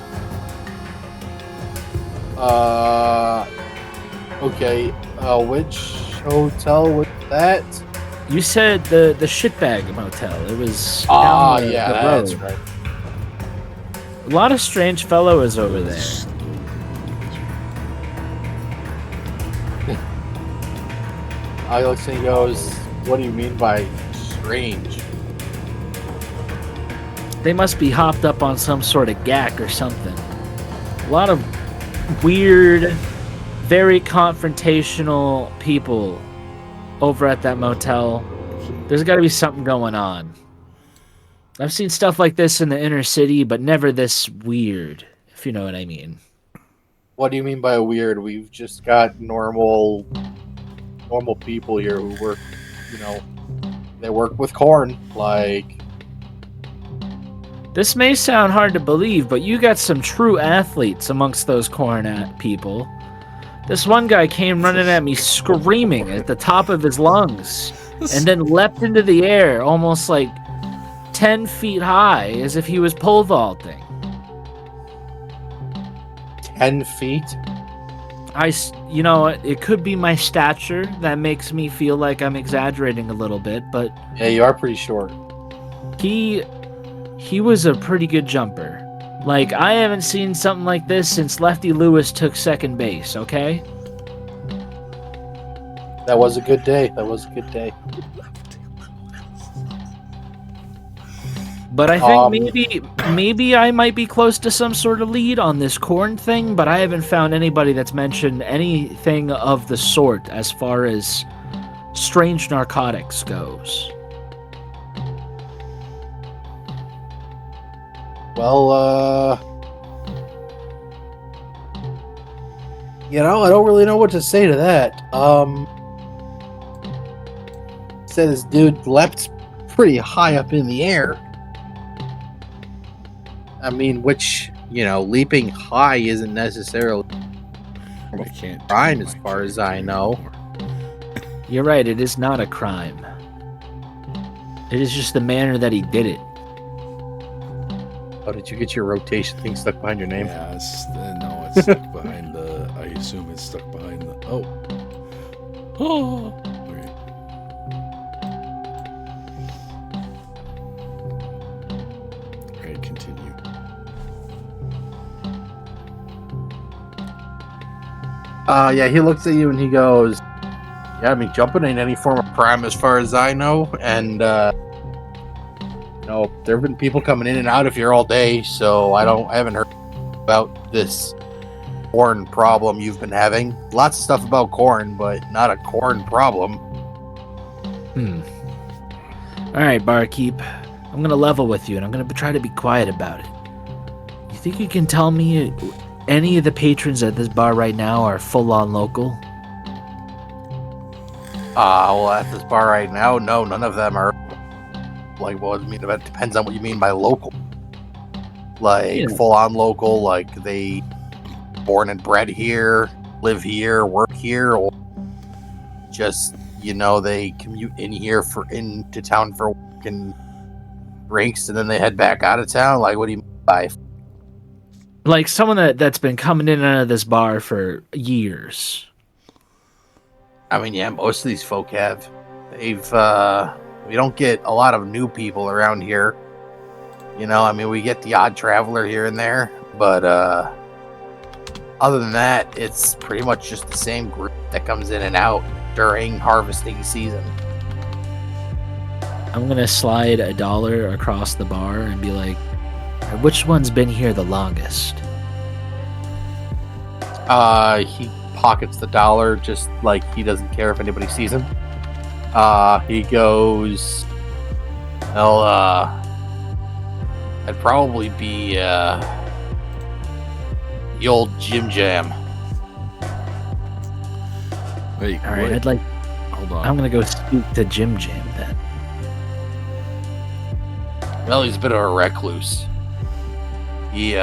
Okay. Which hotel was that? You said the shitbag motel. It was Ah, down the yeah, road. that's right. A lot of strange fellows over there. He looks and he goes, what do you mean by strange? They must be hopped up on some sort of gack or something. A lot of weird, very confrontational people over at that motel. There's got to be something going on. I've seen stuff like this in the inner city, but never this weird, if you know what I mean. What do you mean by weird? We've just got normal people here who work, they work with corn. Like, this may sound hard to believe, but you got some true athletes amongst those corn people. This one guy came running at me screaming at the top of his lungs and then leapt into the air almost like 10 feet high as if he was pole vaulting. 10 feet? It could be my stature that makes me feel like I'm exaggerating a little bit, but yeah, you are pretty short. He was a pretty good jumper. Like, I haven't seen something like this since Lefty Lewis took second base, okay? That was a good day. But I think maybe I might be close to some sort of lead on this corn thing, but I haven't found anybody that's mentioned anything of the sort as far as strange narcotics goes. Well, I don't really know what to say to that. Said this dude leapt pretty high up in the air. I mean, which, leaping high isn't necessarily a crime as far as I know. You're right, it is not a crime. It is just the manner that he did it. Oh, did you get your rotation thing stuck behind your name? Yeah, it's stuck behind the... I assume it's stuck behind the... Oh. Okay. Alright, continue. Yeah, he looks at you and he goes, yeah, I mean, jumping ain't any form of crime as far as I know, and, there have been people coming in and out of here all day, so I haven't heard about this corn problem you've been having. Lots of stuff about corn, but not a corn problem. Alright, barkeep. I'm gonna level with you, and I'm gonna try to be quiet about it. You think you can tell me any of the patrons at this bar right now are full-on local? Well, at this bar right now, no, none of them are. Like, well, I mean, it depends on what you mean by local. Like, full-on local, like they born and bred here, live here, work here, or just, they commute into town for work and drinks, and then they head back out of town. Like, what do you mean by? Like someone that's been coming in and out of this bar for years. I mean, yeah, most of these folk have. We don't get a lot of new people around here. We get the odd traveler here and there, but other than that, it's pretty much just the same group that comes in and out during harvesting season. I'm gonna slide $1 across the bar and be like, which one's been here the longest? He pockets the $1, just like he doesn't care if anybody sees him. He goes, well, I'd probably be, the old Jim Jam. Wait, all right, what? Hold on. I'm gonna go speak to Jim Jam then. Well, he's a bit of a recluse. He's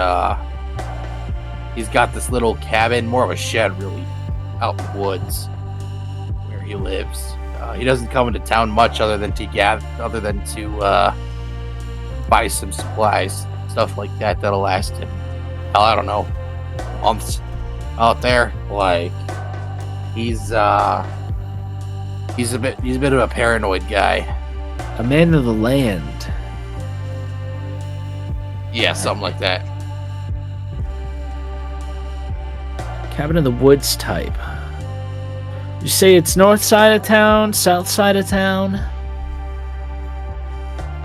got this little cabin, more of a shed, really, out in the woods where he lives. He doesn't come into town much other than to buy some supplies, stuff like that that'll last him, I don't know, months out there. Like, he's a bit of a paranoid guy. A man of the land. Yeah, something like that. Cabin in the woods type. You say it's north side of town, south side of town?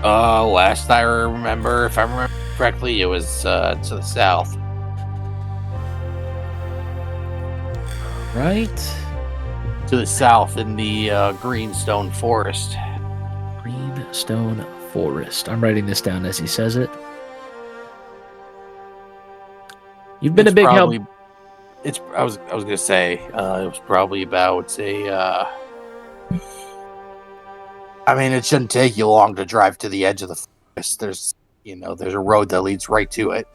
Last I remember, if I remember correctly, it was to the south. Right. To the south in the Greenstone Forest. Greenstone Forest. I'm writing this down as he says it. You've been a big help. I was gonna say it was probably about a. I mean, it shouldn't take you long to drive to the edge of the forest. There's a road that leads right to it.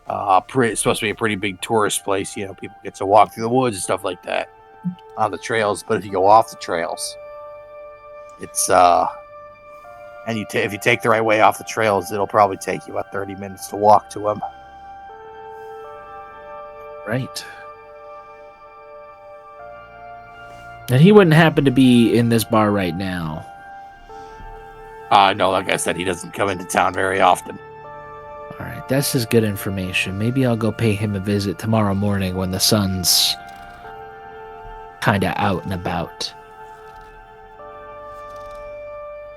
It's supposed to be a pretty big tourist place. People get to walk through the woods and stuff like that on the trails. But if you go off the trails, it's and if you take the right way off the trails, it'll probably take you about 30 minutes to walk to them. Right. And he wouldn't happen to be in this bar right now. No, like I said, he doesn't come into town very often. All right, that's just good information. Maybe I'll go pay him a visit tomorrow morning when the sun's kind of out and about.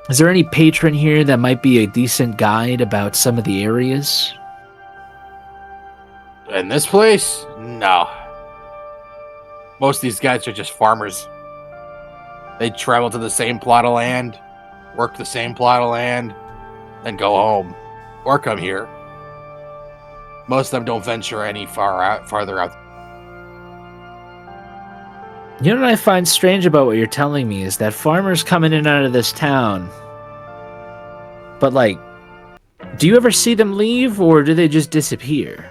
Is there any patron here that might be a decent guide about some of the areas? In this place? No. Most of these guys are just farmers. They travel to the same plot of land, work the same plot of land, then go home. Or come here. Most of them don't venture any farther out. You know what I find strange about what you're telling me is that farmers come in and out of this town. But, do you ever see them leave, or do they just disappear?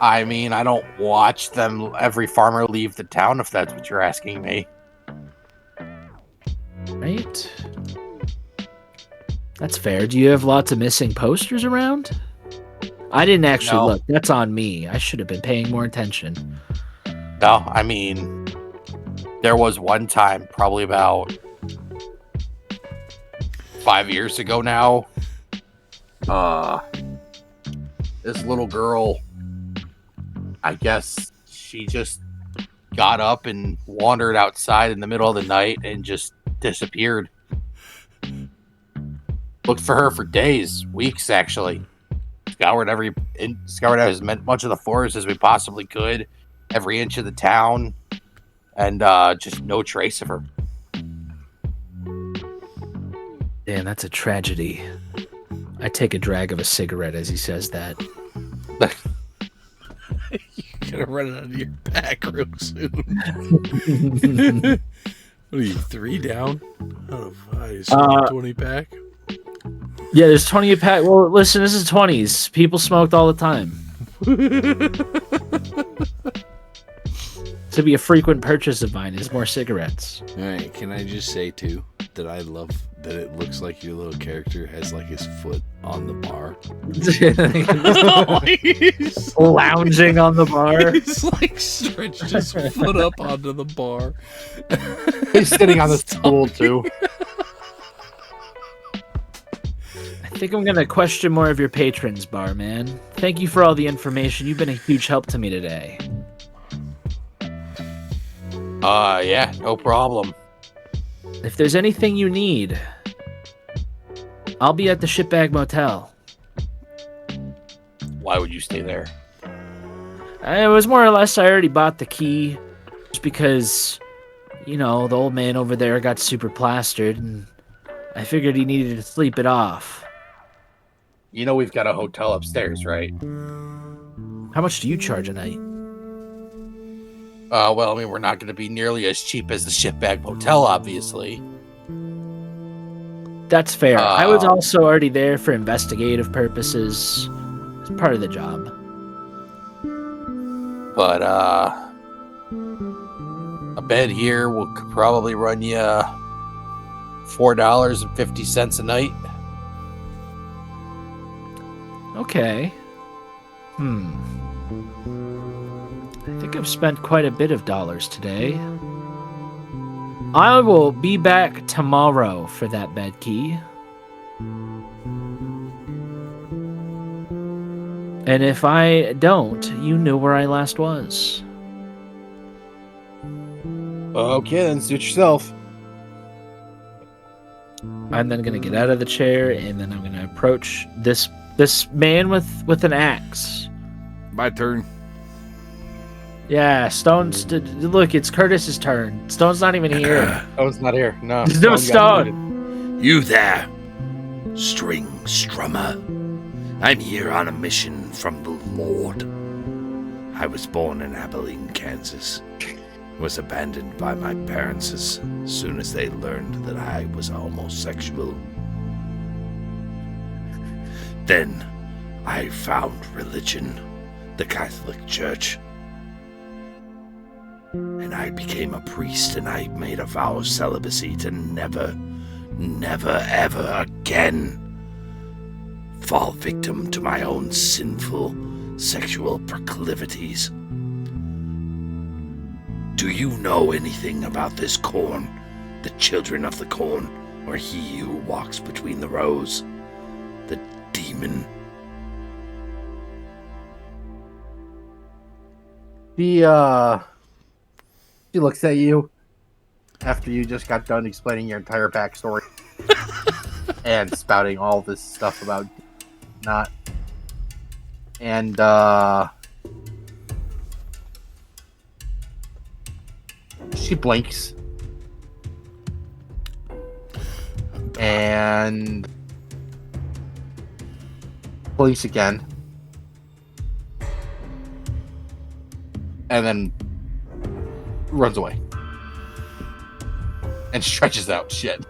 I mean, I don't watch every farmer leave the town, if that's what you're asking me. Right? That's fair. Do you have lots of missing posters around? I didn't actually look. That's on me. I should have been paying more attention. No, I mean, there was one time, probably about 5 years ago now, this little girl, I guess she just got up and wandered outside in the middle of the night and just disappeared. Looked for her for days, weeks actually. Scoured as much of the forest as we possibly could, every inch of the town, and just no trace of her. Damn, that's a tragedy. I take a drag of a cigarette as he says that. You're gonna run it out of your back real soon. What are you, 3 down? Out of 20 pack? Yeah, there's 20 a pack. Well, listen, this is 20s. People smoked all the time. To be a frequent purchase of mine is more cigarettes. All right, can I just say, too, that I love that it looks like your little character has, his foot on the bar. He's lounging on the bar. He's, stretched his foot up onto the bar. He's sitting on the stool, too. I think I'm going to question more of your patrons, barman. Thank you for all the information. You've been a huge help to me today. Yeah, no problem. If there's anything you need, I'll be at the Shipbag Motel. Why would you stay there? It was more or less I already bought the key just because, the old man over there got super plastered and I figured he needed to sleep it off. We've got a hotel upstairs, right? How much do you charge a night? Well, I mean, we're not going to be nearly as cheap as the Shipbag Motel, obviously. That's fair. I was also already there for investigative purposes. It's part of the job. But, a bed here will probably run you $4.50 a night. Okay. I think I've spent quite a bit of dollars today. I will be back tomorrow for that bed key. And if I don't, you know where I last was. Okay, then suit yourself. I'm then going to get out of the chair, and then I'm going to approach this man with an axe. My turn. Yeah, Stone's. Look, it's Curtis's turn. Stone's not even here. Stone's not here. No. There's no got Stone. You there, string strummer. I'm here on a mission from the Lord. I was born in Abilene, Kansas. Was abandoned by my parents as soon as they learned that I was a homosexual. Then I found religion, the Catholic Church. And I became a priest, and I made a vow of celibacy to never, ever again fall victim to my own sinful sexual proclivities. Do you know anything about this corn, the children of the corn, or he who walks between the rows, the demon? She looks at you after you just got done explaining your entire backstory and spouting all this stuff about not. And she blinks and blinks again, and then runs away and stretches out. Shit.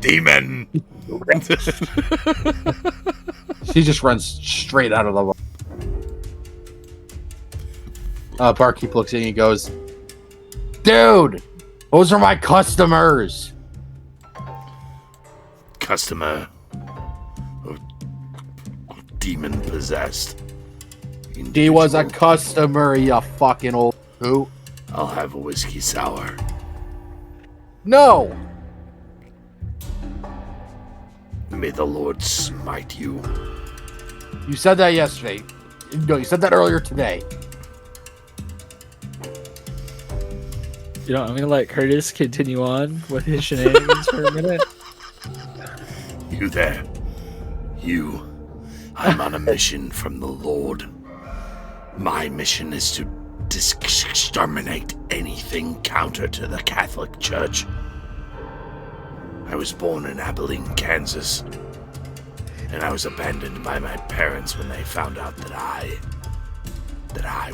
Demon! She just runs straight out of the wall. Barkeep looks at you and goes, "Dude, those are my customers." Customer. Demon possessed. He was a customer, you fucking old who? I'll have a whiskey sour. No! May the Lord smite you. You said that yesterday. No, you said that earlier today. I'm gonna let Curtis continue on with his shenanigans for a minute. You there. You. I'm on a mission from the Lord. My mission is to exterminate anything counter to the Catholic Church. I was born in Abilene, Kansas, and I was abandoned by my parents when they found out that I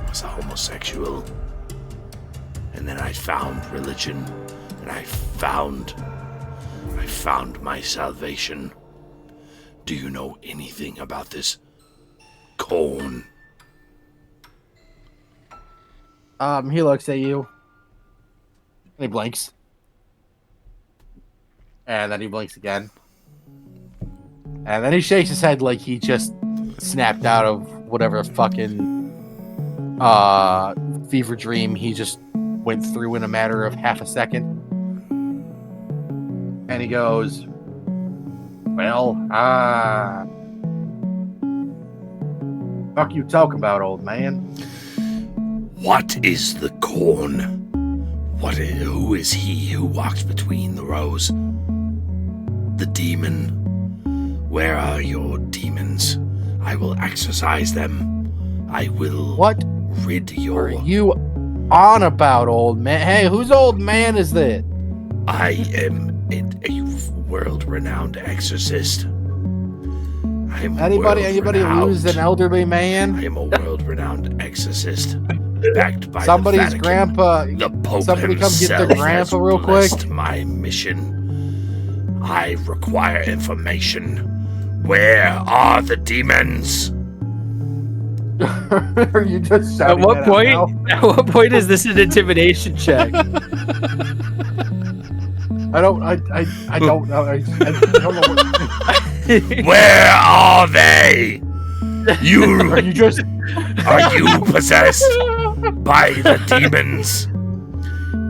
was a homosexual. And then I found religion, and I found my salvation. Do you know anything about this corn? He looks at you. And he blinks. And then he blinks again. And then he shakes his head like he just snapped out of whatever fucking fever dream he just went through in a matter of half a second. And he goes, "Well, fuck you talk about, old man?" What is the corn? Who is he who walks between the rows? The demon. Where are your demons? I will exorcise them. I will rid your... What are you on about, old man? Hey, whose old man is that? I am a world-renowned exorcist. Anybody lose an elderly man? I am a world-renowned exorcist. Backed by somebody's the Vatican. Grandpa. The Pope somebody come get himself the grandpa real has quick. My mission. I require information. Where are the demons? Are you just At shouting what that point? out now? At what point is this an intimidation check? I don't know. I don't know. Where are they? Are you just? Are you possessed by the demons?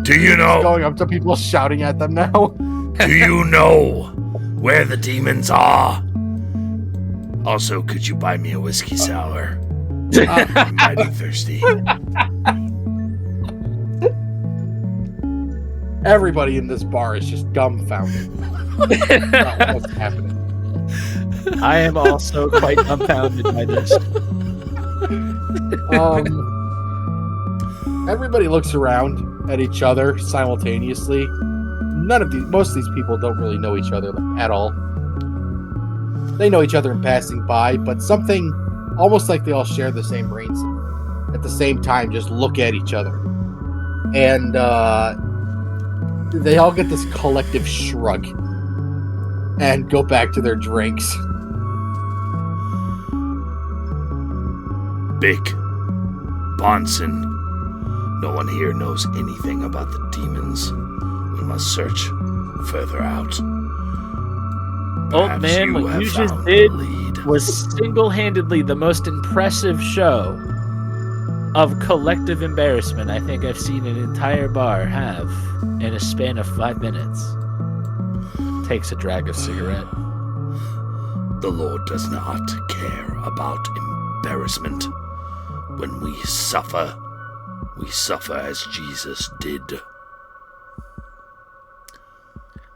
Do you know? Going up to people shouting at them now. Do you know where the demons are? Also, could you buy me a whiskey sour? I'm mighty thirsty. Everybody in this bar is just dumbfounded about what's happening. I am also quite dumbfounded by this. Everybody looks around at each other simultaneously. Most of these people don't really know each other at all. They know each other in passing by, but something almost like they all share the same brain cell. At the same time, just look at each other. And they all get this collective shrug and go back to their drinks. Bick, Bonson, no one here knows anything about the demons. We must search further out. Old man, what you just did was single-handedly the most impressive show of collective embarrassment I think I've seen an entire bar have in a span of 5 minutes. Takes a drag of cigarette. The Lord does not care about embarrassment. When we suffer as Jesus did.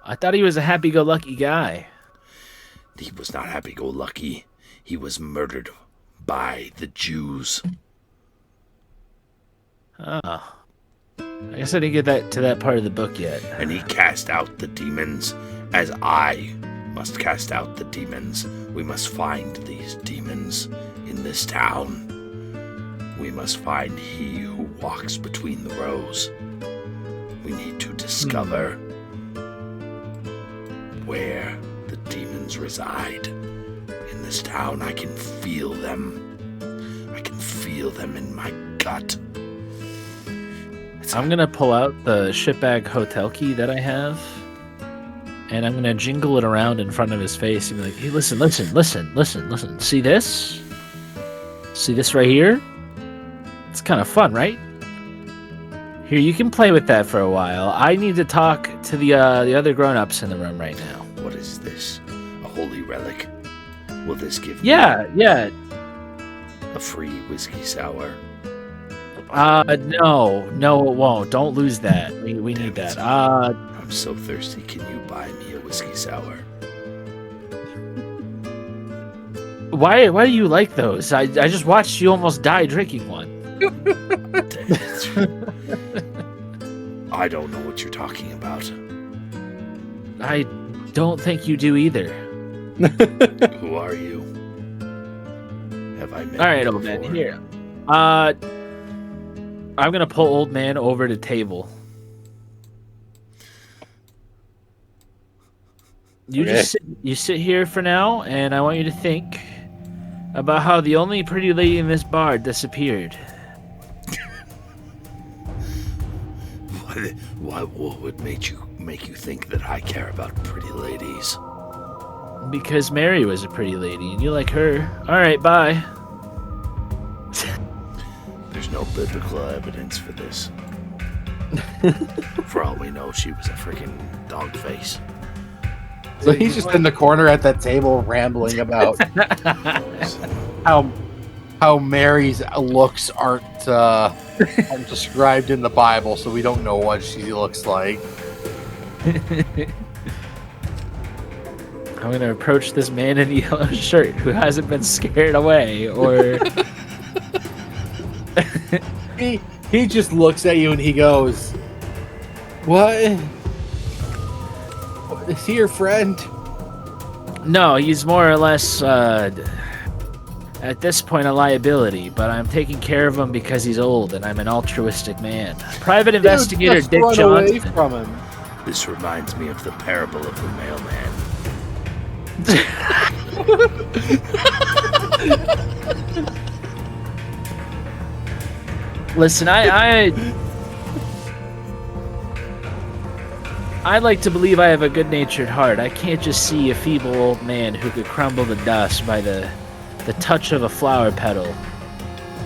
I thought he was a happy-go-lucky guy. He was not happy-go-lucky. He was murdered by the Jews. Oh. I guess I didn't get to that part of the book yet. And he cast out the demons, as I must cast out the demons. We must find these demons in this town. We must find he who walks between the rows. We need to discover where the demons reside. In this town, I can feel them. I can feel them in my gut. I'm going to pull out the shitbag hotel key that I have, and I'm going to jingle it around in front of his face and be like, hey, listen. See this? See this right here? It's kind of fun, right? Here, you can play with that for a while. I need to talk to the other grown-ups in the room right now. What is this? A holy relic? Will this give me Yeah. a free whiskey sour? No, it won't. Don't lose that. We need that. I'm so thirsty. Can you buy me a whiskey sour? Why do you like those? I just watched you almost die drinking one. I don't know what you're talking about. I don't think you do either. Who are you? Have I met All right, you old man. before? Here. I'm gonna pull old man over to table. You sit here for now, and I want you to think about how the only pretty lady in this bar disappeared. What would make you think that I care about pretty ladies? Because Mary was a pretty lady, and you like her. All right, bye. There's no biblical evidence for this. For all we know, she was a freaking dog face. So he's just in the corner at that table rambling about how Mary's looks aren't described in the Bible, so we don't know what she looks like. I'm gonna approach this man in the yellow shirt who hasn't been scared away, or he just looks at you and he goes, "What? Is he your friend?" no, he's more or less at this point a liability, but I'm taking care of him because he's old and I'm an altruistic man. Private investigator just Dick run away Johnson. from him. This reminds me of the parable of the mailman. Listen, I like to believe I have a good-natured heart. I can't just see a feeble old man who could crumble to dust by the touch of a flower petal.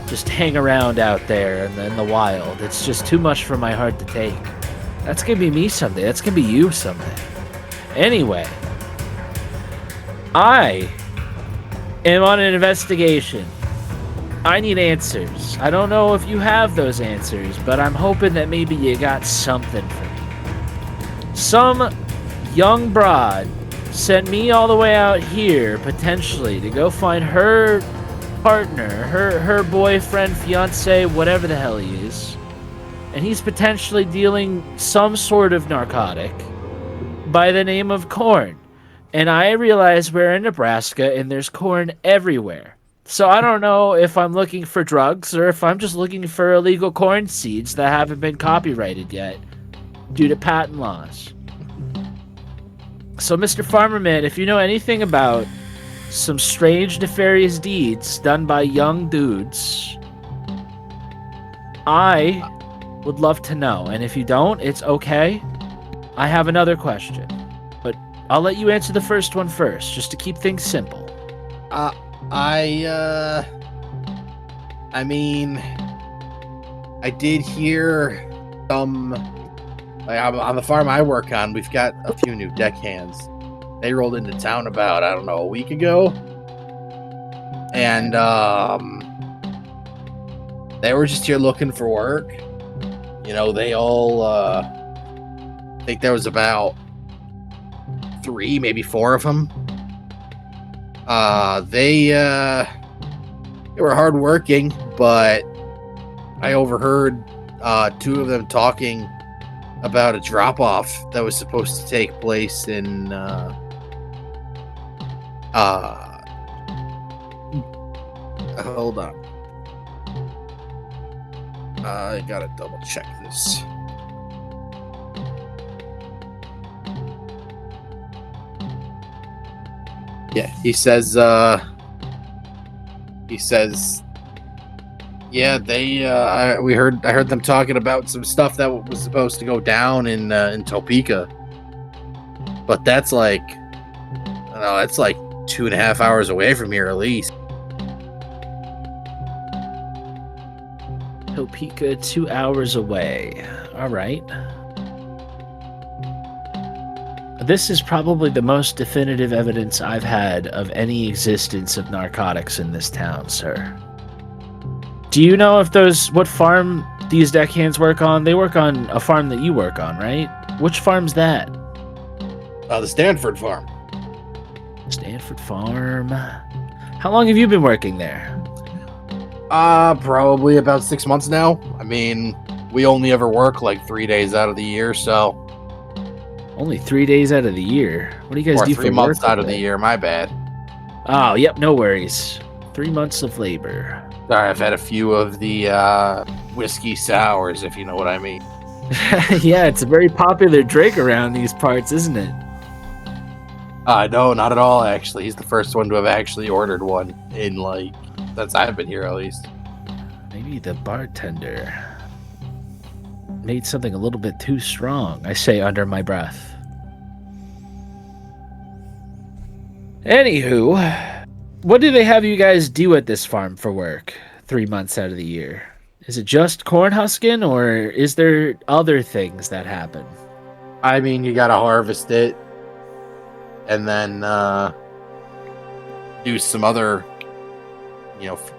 Just hang around out there in the wild. It's just too much for my heart to take. That's gonna be me someday. That's gonna be you someday. Anyway, I am on an investigation. I need answers. I don't know if you have those answers, but I'm hoping that maybe you got something for me. Some young broad sent me all the way out here, potentially, to go find her partner, her boyfriend, fiance, whatever the hell he is, and he's potentially dealing some sort of narcotic by the name of corn. And I realize we're in Nebraska and there's corn everywhere. So I don't know if I'm looking for drugs or if I'm just looking for illegal corn seeds that haven't been copyrighted yet due to patent laws. So, Mr. Farmerman, if you know anything about some strange, nefarious deeds done by young dudes, I would love to know. And if you don't, it's okay. I have another question, but I'll let you answer the first one first, just to keep things simple. I mean, I did hear some. Like, on the farm I work on, we've got a few new deckhands. They rolled into town about, I don't know, a week ago. And they were just here looking for work. You know, they all, I think there was about 3, maybe 4 of them. They were hardworking, but I overheard 2 of them talking about a drop-off that was supposed to take place in hold on, I gotta double check this. Yeah, he says yeah, I heard them talking about some stuff that was supposed to go down in Topeka, but that's like, I don't know, that's like 2.5 hours away from here at least. Topeka, 2 hours away. All right. This is probably the most definitive evidence I've had of any existence of narcotics in this town, sir. Do you know if what farm these deckhands work on? They work on a farm that you work on, right? Which farm's that? The Stanford farm. Stanford farm. How long have you been working there? Probably about 6 months now. I mean, we only ever work like 3 days out of the year, so. Only 3 days out of the year? What do you guys do for 3 months work out of the year, my bad. Oh, yep, no worries. 3 months of labor. Sorry, I've had a few of the whiskey sours, if you know what I mean. Yeah, it's a very popular drink around these parts, isn't it? No, not at all, actually. He's the first one to have actually ordered one in, like, since I've been here, at least. Maybe the bartender made something a little bit too strong, I say under my breath. Anywho, what do they have you guys do at this farm for work 3 months out of the year? Is it just corn husking, or is there other things that happen? I mean, you gotta harvest it, and then do some other,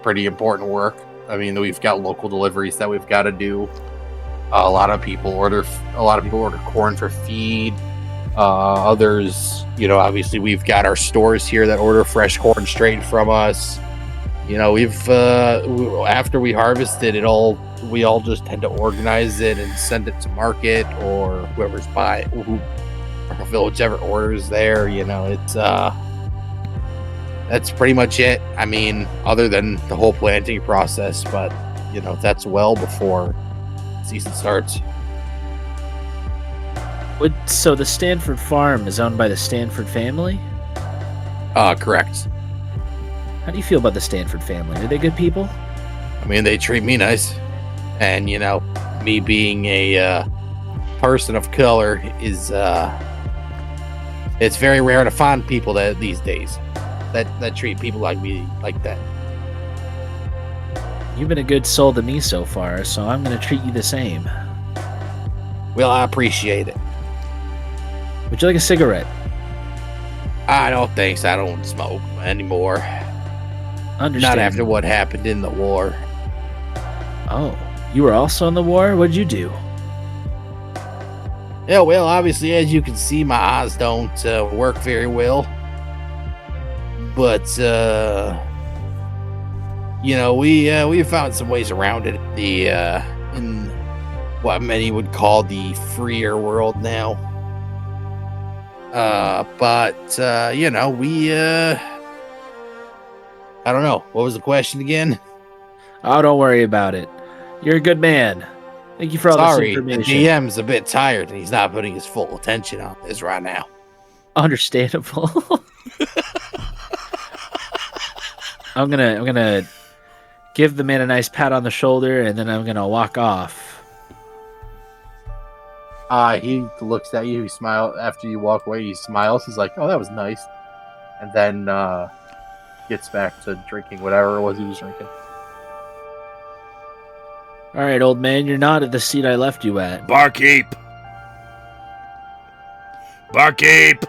pretty important work. I mean, we've got local deliveries that we've got to do. A lot of people order corn for feed. Others, obviously we've got our stores here that order fresh corn straight from us. We've after we harvest it, we all just tend to organize it and send it to market, or whoever's whichever orders there. It's that's pretty much it. I mean, other than the whole planting process, but that's well before season starts. So the Stanford farm is owned by the Stanford family? Correct. How do you feel about the Stanford family? Are they good people? I mean, they treat me nice. And, me being a person of color is, it's very rare to find people these days that treat people like me like that. You've been a good soul to me so far, so I'm going to treat you the same. Well, I appreciate it. Would you like a cigarette? I don't think so. I don't smoke anymore. Understand. Not after what happened in the war. Oh, you were also in the war? What'd you do? Yeah, well, obviously, as you can see, my eyes don't work very well. But, we found some ways around it. In what many would call the freer world now. But we I don't know. What was the question again? Oh, don't worry about it. You're a good man. Thank you for all this Sorry, the information. GM's a bit tired and he's not putting his full attention on this right now. Understandable. I'm gonna give the man a nice pat on the shoulder, and then I'm gonna walk off. He looks at you. He smiles after you walk away. He smiles. He's like, "Oh, that was nice," and then gets back to drinking whatever it was he was drinking. All right, old man, you're not at the seat I left you at. Barkeep! Barkeep!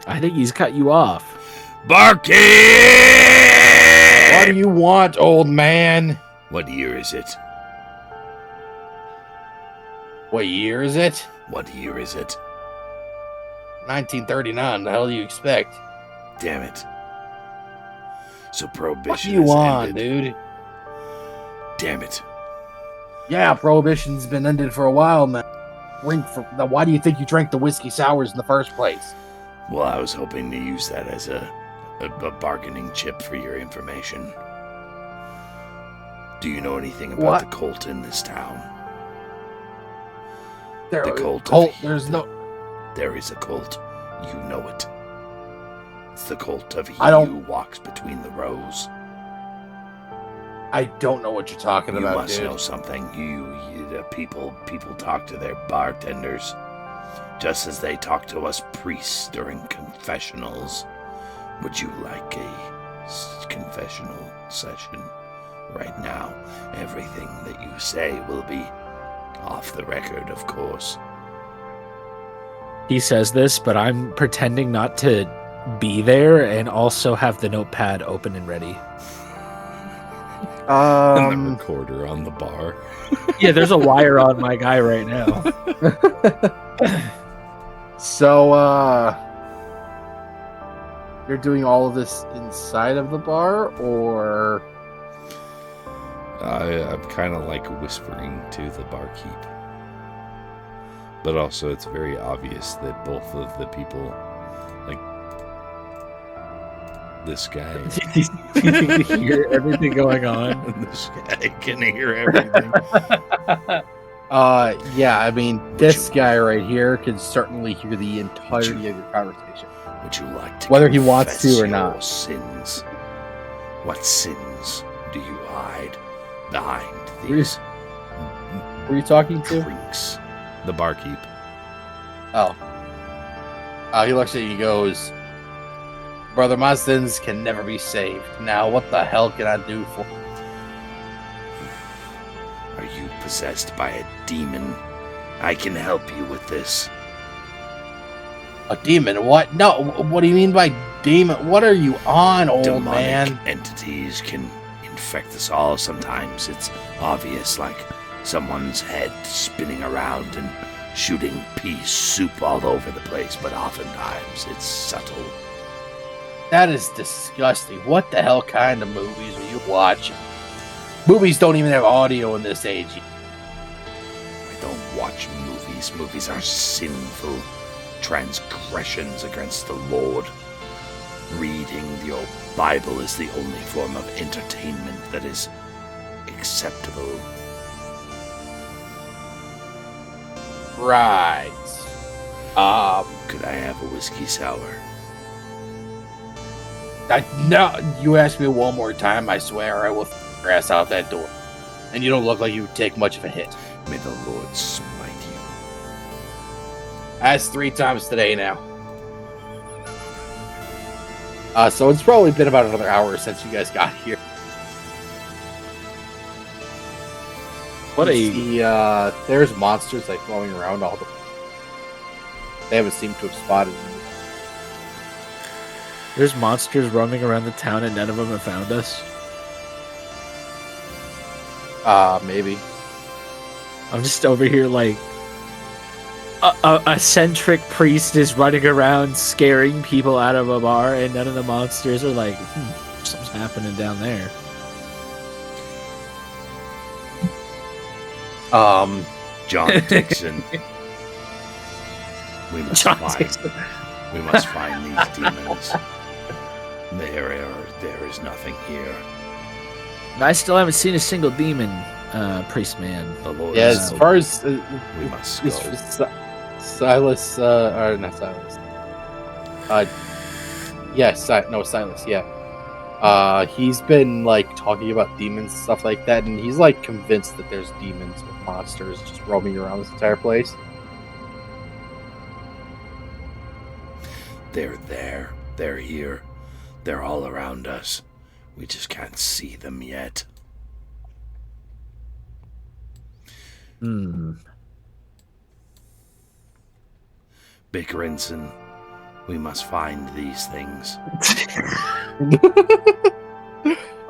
I think he's cut you off. Barkeep! What do you want, old man? What year is it? What year is it? What year is it? 1939. The hell do you expect? Damn it. So Prohibition What do you has want, ended. dude? Damn it. Yeah, Prohibition's been ended for a while now. Why do you think you drank the whiskey sours in the first place? Well, I was hoping to use that as a bargaining chip for your information. Do you know anything about the cult in this town? The cult. There's no. There is a cult. You know it. It's the cult of he who walks between the rows. I don't know what you're talking about, You must dude. know something. The people talk to their bartenders, just as they talk to us priests during confessionals. Would you like a confessional session right now? Everything that you say will be off the record, of course. He says this, but I'm pretending not to be there and also have the notepad open and ready. And the recorder on the bar. Yeah, there's a wire on my guy right now. So, you're doing all of this inside of the bar, or? I'm kind of like whispering to the barkeep. But also, it's very obvious that both of the people, like this guy, You can hear everything going on. This guy can hear everything. Yeah, I mean, this guy right here can certainly hear the entirety of your conversation. Would you like to Whether he wants to confess or your not. Sins? What sins do you hide behind Were you- these Were you talking to? drinks? the barkeep. Oh. He looks at you and goes, "Brother, my sins can never be saved. Now, what the hell can I do for?" Are you possessed by a demon? I can help you with this. A demon? What? No, what do you mean by demon? What are you on, old Demonic man? entities can infect us all sometimes. It's obvious, like someone's head spinning around and shooting pea soup all over the place, but oftentimes it's subtle. That is disgusting. What the hell kind of movies are you watching? Movies don't even have audio in this age. I don't watch movies. Movies are sinful transgressions against the Lord. Reading your Bible is the only form of entertainment that is acceptable. Right. Could I have a whiskey sour? No, you ask me one more time, I swear I will throw your ass out that door. And you don't look like you would take much of a hit. May the Lord smite you. That's 3 times today now. So it's probably been about another hour since you guys got here. What You a see, there's monsters like roaming around all the. They haven't seemed to have spotted them. There's monsters roaming around the town and none of them have found us. Maybe. I'm just over here like a eccentric priest is running around scaring people out of a bar, and none of the monsters are like, something's happening down there. John Dixon. We must find these demons. There is nothing here. I still haven't seen a single demon, priest man. The Lord Yeah, is as so- far as we must go. Silas, or not Silas. Silas. Yeah. He's been like talking about demons and stuff like that, and he's like convinced that there's demons with monsters just roaming around this entire place. They're there. They're here. They're all around us. We just can't see them yet. Bickeringson, we must find these things.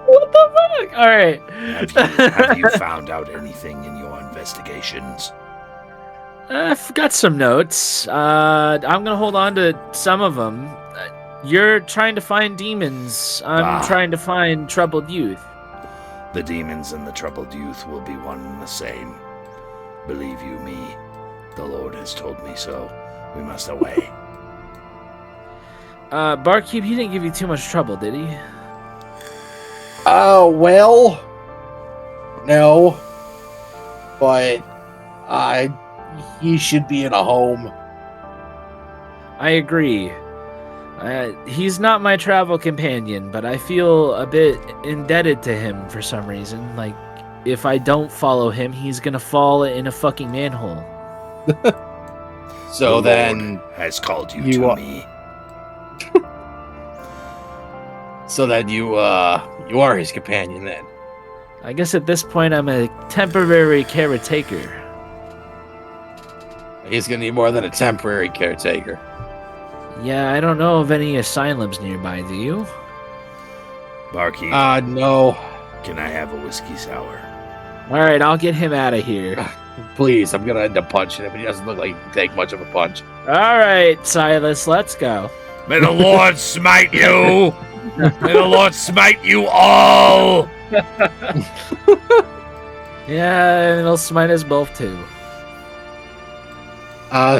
What the fuck? All right. Have you found out anything in your investigations? I've got some notes. I'm gonna hold on to some of them. You're trying to find demons. I'm trying to find troubled youth. The demons and the troubled youth will be one and the same. Believe you me, the Lord has told me so. We must away. Barkeep, he didn't give you too much trouble, did he? Well, no, but he should be in a home. I agree. He's not my travel companion, but I feel a bit indebted to him for some reason. Like, if I don't follow him, he's gonna fall in a fucking manhole. So the then, Lord has called you you to are- me. so then you are his companion then. I guess at this point, I'm a temporary caretaker. He's gonna need more than a temporary caretaker. Yeah, I don't know of any asylums nearby, do you? Barkeep, No, can I have a whiskey sour? Alright, I'll get him out of here. please. I'm gonna end up punching him. He doesn't look like he can take much of a punch. Alright, Silas, let's go. May the Lord smite you! May the Lord smite you all! Yeah, and it'll smite us both too.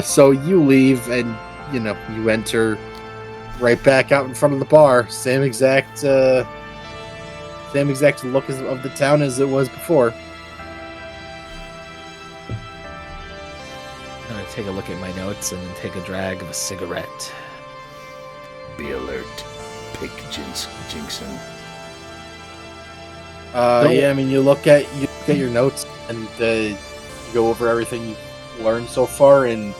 So you leave and, you enter right back out in front of the bar. Same exact look of the town as it was before. I'm gonna take a look at my notes and then take a drag of a cigarette. Be alert. Pick Jinxon. Yeah, I mean, you look at your notes and you go over everything you've learned so far, and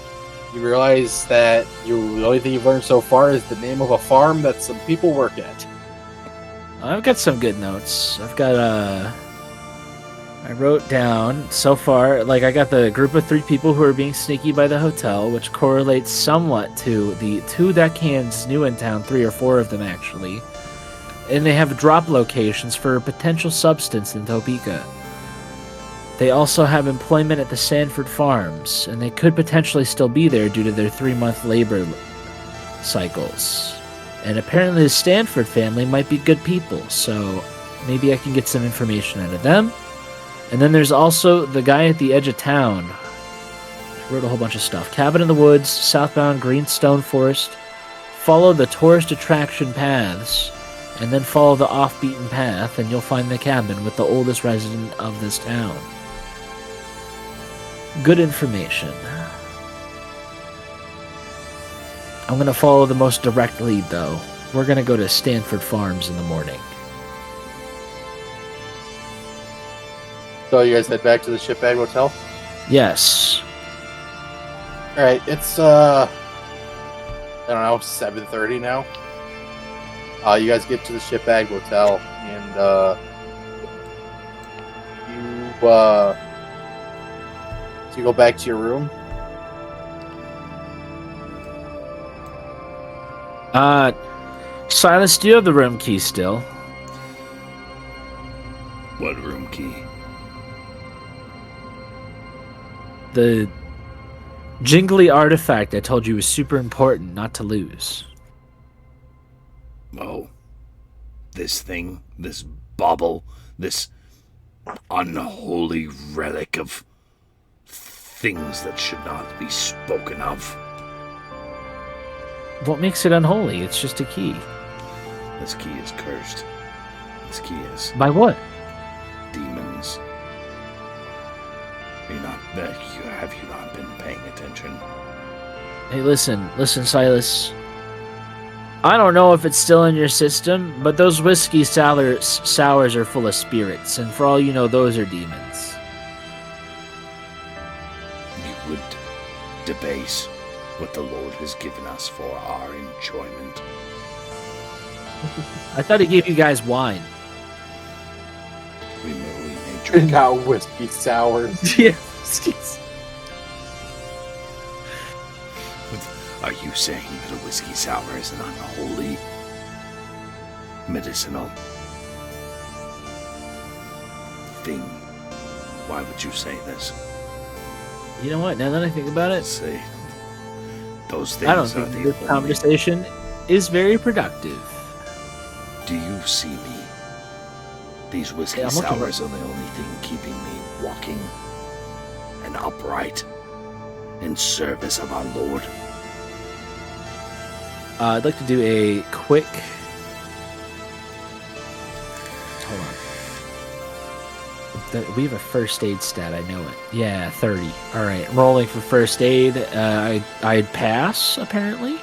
you realize that the only thing you've learned so far is the name of a farm that some people work at. I've got some good notes. I've got I wrote down so far, like, I got the group of 3 people who are being sneaky by the hotel, which correlates somewhat to the 2 deckhands new in town, 3 or 4 of them actually. And they have drop locations for a potential substance in Topeka. They also have employment at the Sanford Farms, and they could potentially still be there due to their 3-month labor cycles. And apparently the Stanford family might be good people, so maybe I can get some information out of them. And then there's also the guy at the edge of town. I wrote a whole bunch of stuff. Cabin in the woods, southbound Greenstone Forest. Follow the tourist attraction paths, and then follow the off-beaten path, and you'll find the cabin with the oldest resident of this town. Good information. I'm going to follow the most direct lead, though. We're going to go to Stanford Farms in the morning. So you guys head back to the Shipbag Hotel? Yes. Alright, it's, I don't know, 7:30 now. You guys get to the Shipbag Hotel, and, you go back to your room. Silas, do you have the room key still? What room key? The jingly artifact I told you was super important not to lose. Oh. This thing, this bauble, this unholy relic of things that should not be spoken of. What makes it unholy? It's just a key. This key is cursed. This key is By what? demons. Have you not been paying attention? Hey, listen, Silas. I don't know if it's still in your system, but those whiskey sours are full of spirits, and for all you know, those are demons. You would debase what the Lord has given us for our enjoyment. I thought he gave you guys wine. We may drink. Now whiskey sours. Yeah. Are you saying that a whiskey sour is an unholy medicinal thing? Why would you say this? You know what? Now that I think about it, Say those things I don't are think the this only. conversation is very productive. Do you see me? These whiskey Yeah, I'm looking sours are the only thing keeping me walking and upright in service of our Lord. I'd like to do a quick... Hold on. We have a first aid stat, I know it. Yeah, 30. Alright, rolling for first aid. I'd pass, apparently.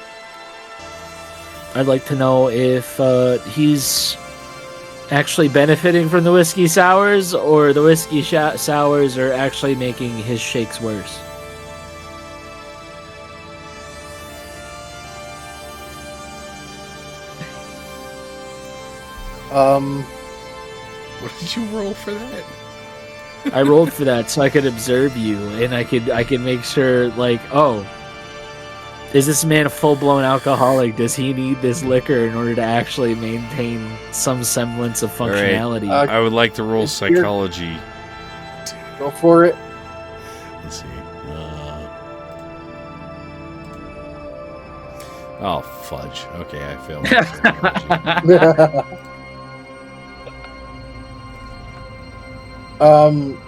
I'd like to know if he's actually benefiting from the whiskey sours, or the whiskey sours are actually making his shakes worse. What did you roll for that? I rolled for that so I could observe you, and I could make sure, like, oh, is this man a full-blown alcoholic? Does he need this liquor in order to actually maintain some semblance of functionality? Right. I would like to roll psychology. Go for it. Let's see. Oh, fudge. Okay, I failed my psychology.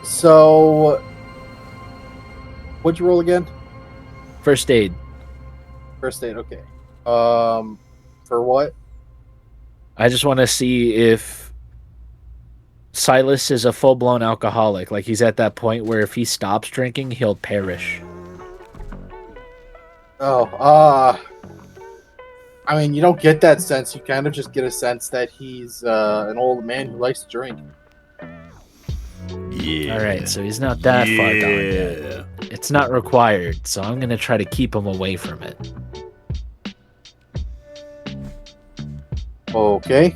So what'd you roll again? First aid. First aid, okay. For what? I just want to see if Silas is a full-blown alcoholic. Like, he's at that point where if he stops drinking, he'll perish. Oh, I mean, you don't get that sense. You kind of just get a sense that he's an old man who likes to drink. Yeah. Alright, so he's not that far gone yet. It's not required, so I'm going to try to keep him away from it. Okay.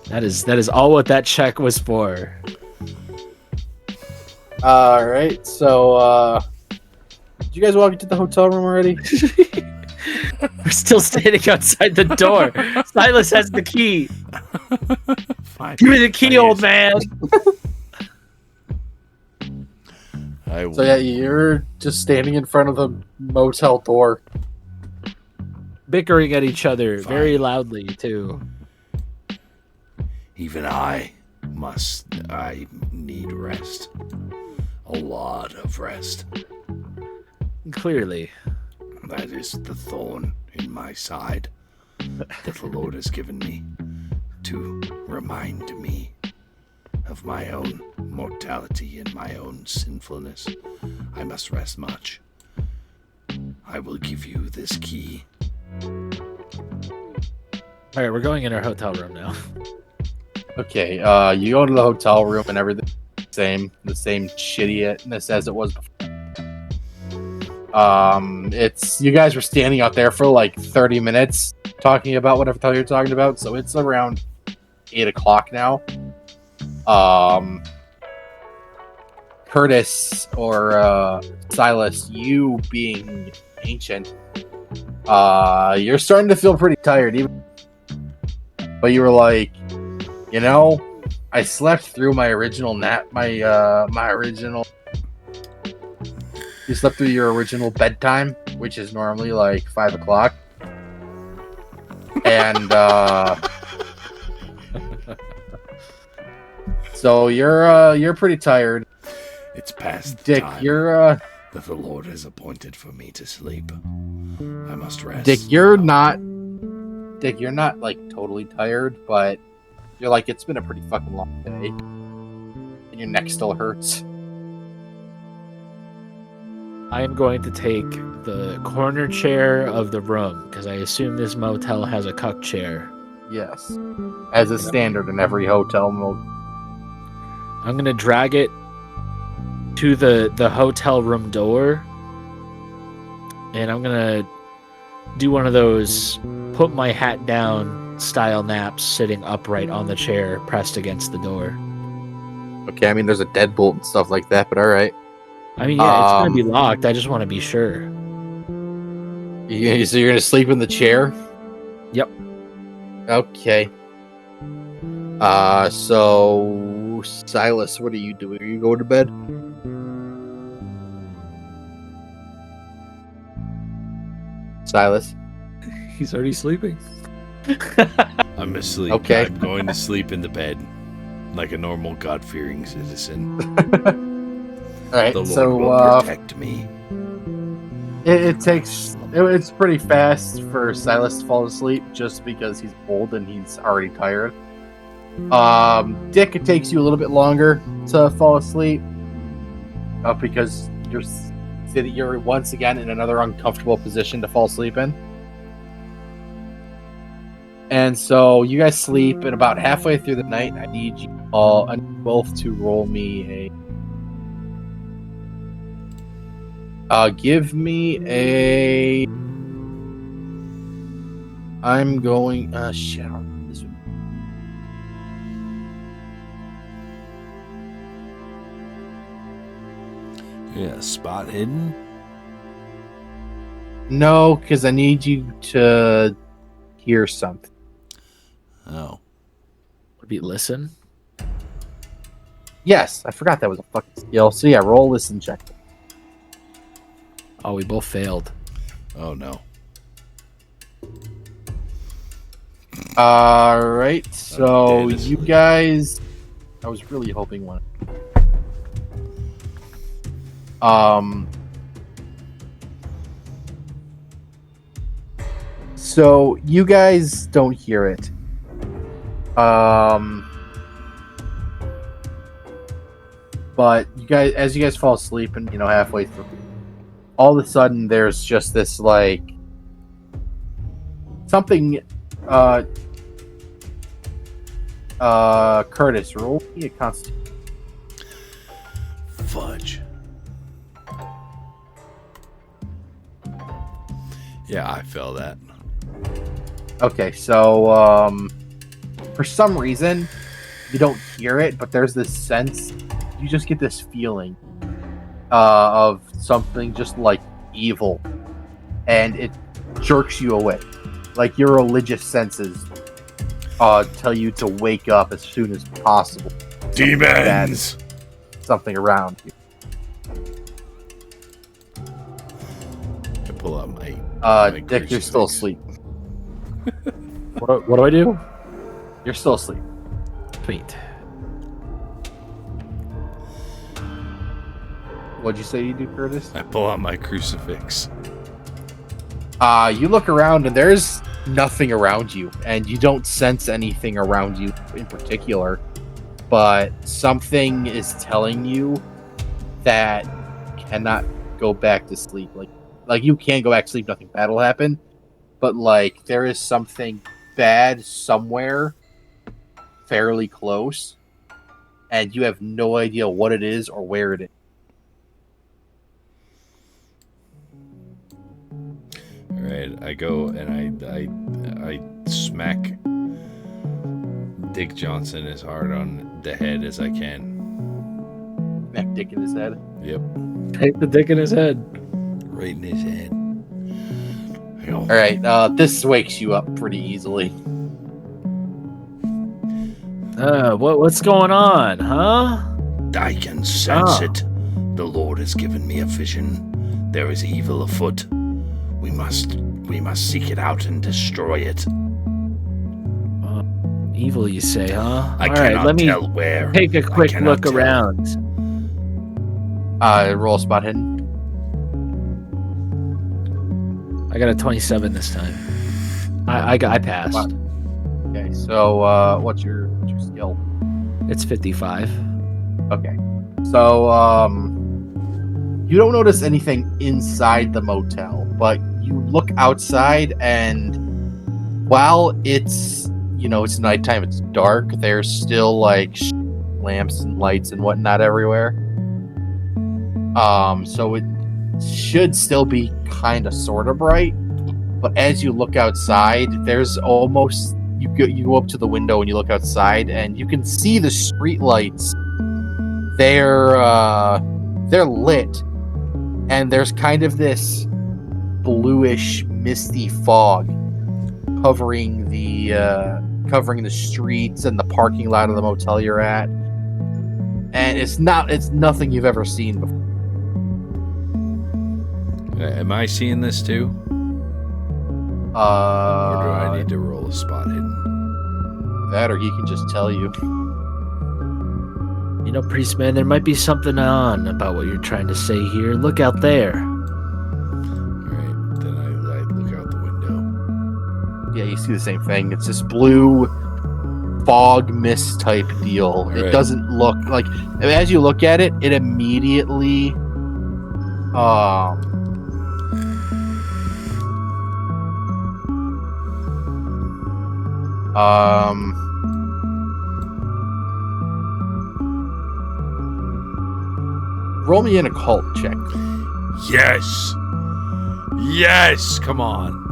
That is all what that check was for. Alright, so, did you guys walk into the hotel room already? We're still standing outside the door. Silas has the key. Fine. Give me the key, old man. So yeah, you're just standing in front of the motel door. Bickering at each other Fine. very loudly, too. Even I need rest. A lot of rest. Clearly. That is the thorn in my side that the Lord has given me to remind me of my own mortality and my own sinfulness. I must rest much. I will give you this key. Alright, we're going in our hotel room now. Okay, you go to the hotel room and everything the same shittiness as it was before. It's you guys were standing out there for like 30 minutes talking about whatever the hell you're talking about, so it's around 8 o'clock now. Curtis or Silas, you being ancient, you're starting to feel pretty tired, but you were like, you know, I slept through my original nap, you slept through your original bedtime, which is normally like 5 o'clock. And so you're pretty tired. It's past Dick, time. you're that the Lord has appointed for me to sleep. I must rest. Dick, you're not like totally tired, but you're like, it's been a pretty fucking long day. And your neck still hurts. I am going to take the corner chair of the room, because I assume this motel has a cuck chair. Yes. As a standard in every hotel mode. I'm going to drag it to the hotel room door, and I'm going to do one of those put my hat down style naps, sitting upright on the chair pressed against the door. Okay, I mean, there's a deadbolt and stuff like that, but alright. I mean, yeah, it's going to be locked. I just want to be sure. So you're going to sleep in the chair? Yep. Okay. So Silas, what are you doing? Are you going to bed? Silas? He's already sleeping. I'm asleep. Okay. I'm going to sleep in the bed like a normal God-fearing citizen. Alright, The Lord so will protect me. it's pretty fast for Silas to fall asleep just because he's old and he's already tired. Dick, it takes you a little bit longer to fall asleep because you're once again in another uncomfortable position to fall asleep in. And so you guys sleep, and about halfway through the night, I need you both to roll me give me a. I'm going. Shit. This would... Yeah, spot hidden. No, because I need you to hear something. Oh. Would be listen? Yes, I forgot that was a fucking skill. So yeah, roll listen check. Oh, we both failed. Oh no. Alright, so dead you asleep. guys... I was really hoping one. So you guys don't hear it. But you guys, as you guys fall asleep and, halfway through, all of a sudden there's just this, like, something, Curtis, roll me a constitution. Fudge. Yeah, I feel that. Okay, so, for some reason, you don't hear it, but there's this sense, you just get this feeling, of something just, like, evil, and it jerks you away. Like, your religious senses, tell you to wake up as soon as possible. Demons! Something around you. I pull out my Dick, you're still crucifix. asleep. What do I do? You're still asleep. Sweet. What'd you say you do, Curtis? I pull out my crucifix. You look around and there's nothing around you, and you don't sense anything around you in particular, but something is telling you that you cannot go back to sleep. Like you can go back to sleep, nothing bad will happen, but like there is something bad somewhere fairly close, and you have no idea what it is or where it is. Alright, I go and I smack Dick Johnson as hard on the head as I can. Smack Dick in his head. Yep. Hit the dick in his head. Right in his head. All right, this wakes you up pretty easily. What's going on, huh? I can sense it. The Lord has given me a vision. There is evil afoot. We must seek it out and destroy it. Evil, you say, huh? I All cannot right, let me tell where. take a quick cannot look tell. around. Roll spot hidden. I got a 27 this time. I passed. Wow. Okay, so what's your skill? It's 55. Okay. So you don't notice anything inside the motel, but you look outside, and while it's it's nighttime, it's dark, there's still like lamps and lights and whatnot everywhere. So it should still be kind of sort of bright, but as you look outside, there's almost you go up to the window and you look outside, and you can see the street lights. They're lit, and there's kind of this bluish, misty fog covering the streets and the parking lot of the motel you're at, and it's nothing you've ever seen before. Am I seeing this too? Or do I need to roll a spot hidden? That, or he can just tell you. You know, priest man, there might be something on about what you're trying to say here. Look out there. Alright, then I look out the window. Yeah, you see the same thing. It's this blue fog mist type deal. Right. It doesn't look like, as you look at it, it immediately roll me an occult check. Yes! Yes! Come on.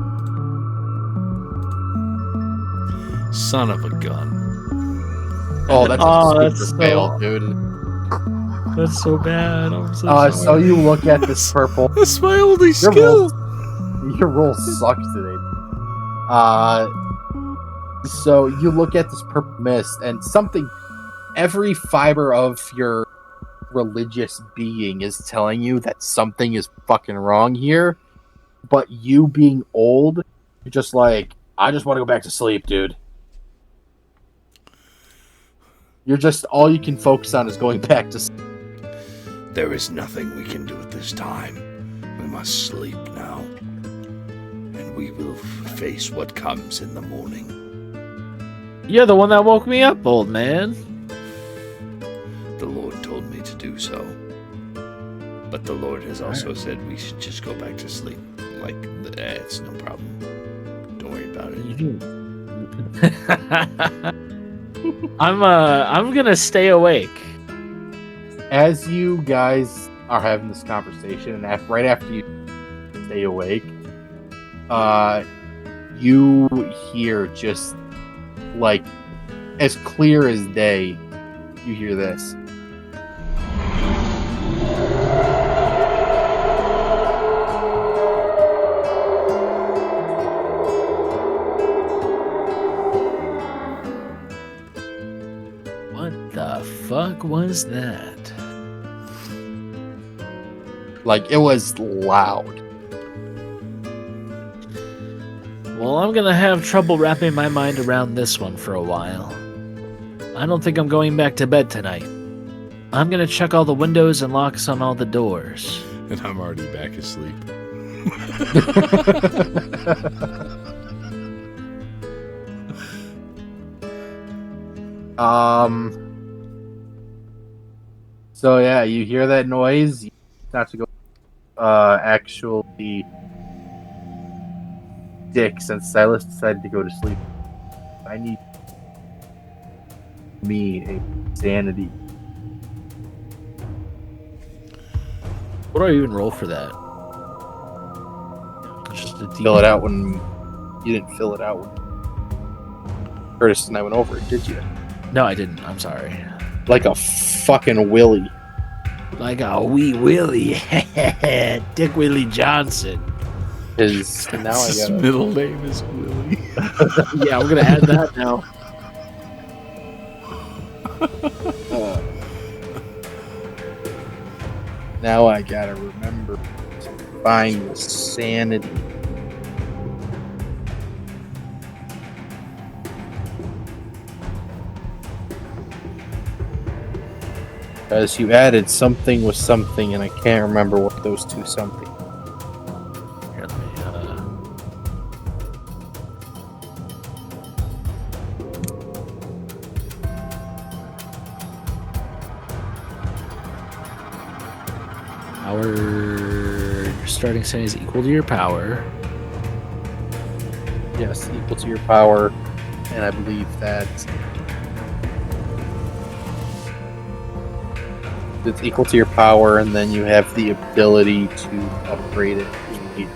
Son of a gun. Oh, that's that's super fail, dude. That's so bad. I'm so So you look at this purple. That's my only Your skill. Your roll sucks today. So you look at this purple mist, and every fiber of your religious being is telling you that something is fucking wrong here. But you being old, you're just like, I just want to go back to sleep, dude. You're just, all you can focus on is going back to sleep. There is nothing we can do at this time. We must sleep now. And we will face what comes in the morning. You're the one that woke me up, old man. The Lord told me to do so. But the Lord has also said we should just go back to sleep. Like, it's no problem. Don't worry about it. I'm gonna stay awake. As you guys are having this conversation, and right after you stay awake, you hear just like as clear as day. You hear this. What the fuck was that? Like, it was loud. Well, I'm gonna have trouble wrapping my mind around this one for a while. I don't think I'm going back to bed tonight. I'm gonna check all the windows and locks on all the doors. And I'm already back asleep. So yeah, you hear that noise. You have to go. Actually, Dick, since Silas decided to go to sleep, I need me a sanity. What do I even roll for that? Just a Fill it out when you didn't fill it out when Curtis and I went over it, did you? No, I didn't. I'm sorry. Like a fucking Willie. Like a wee Willie. Dick Willie Johnson. His now I His got middle name is Willie. Yeah, we're gonna add that now. now I gotta remember to find the sanity. Because you added something with something, and I can't remember what those two something. Here, let me Power. Your starting setting is equal to your power. Yes, equal to your power, and I believe that it's equal to your power, and then you have the ability to upgrade it if you need.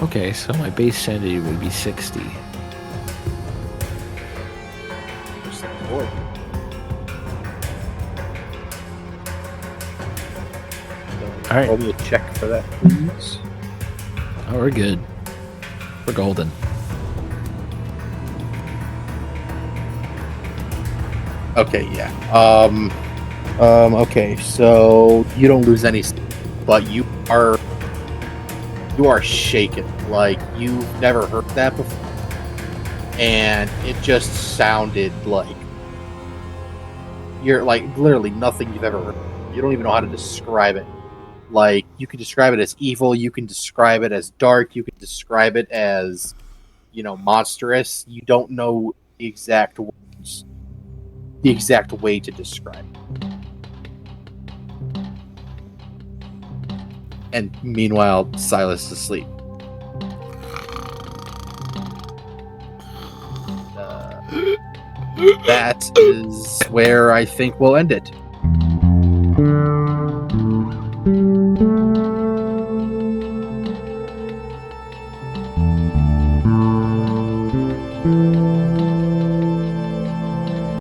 Okay, so my base sanity would be 60. All right. Roll me a check for that, please. Oh, we're good. We're golden. Okay, yeah. Okay, so you don't lose any, but you are shaken. Like, you've never heard that before. And it just sounded like you're like literally nothing you've ever heard. You don't even know how to describe it. Like, you can describe it as evil, you can describe it as dark, you can describe it as, monstrous. You don't know the exact words, the exact way to describe it. And meanwhile, Silas is asleep. That is where I think we'll end it.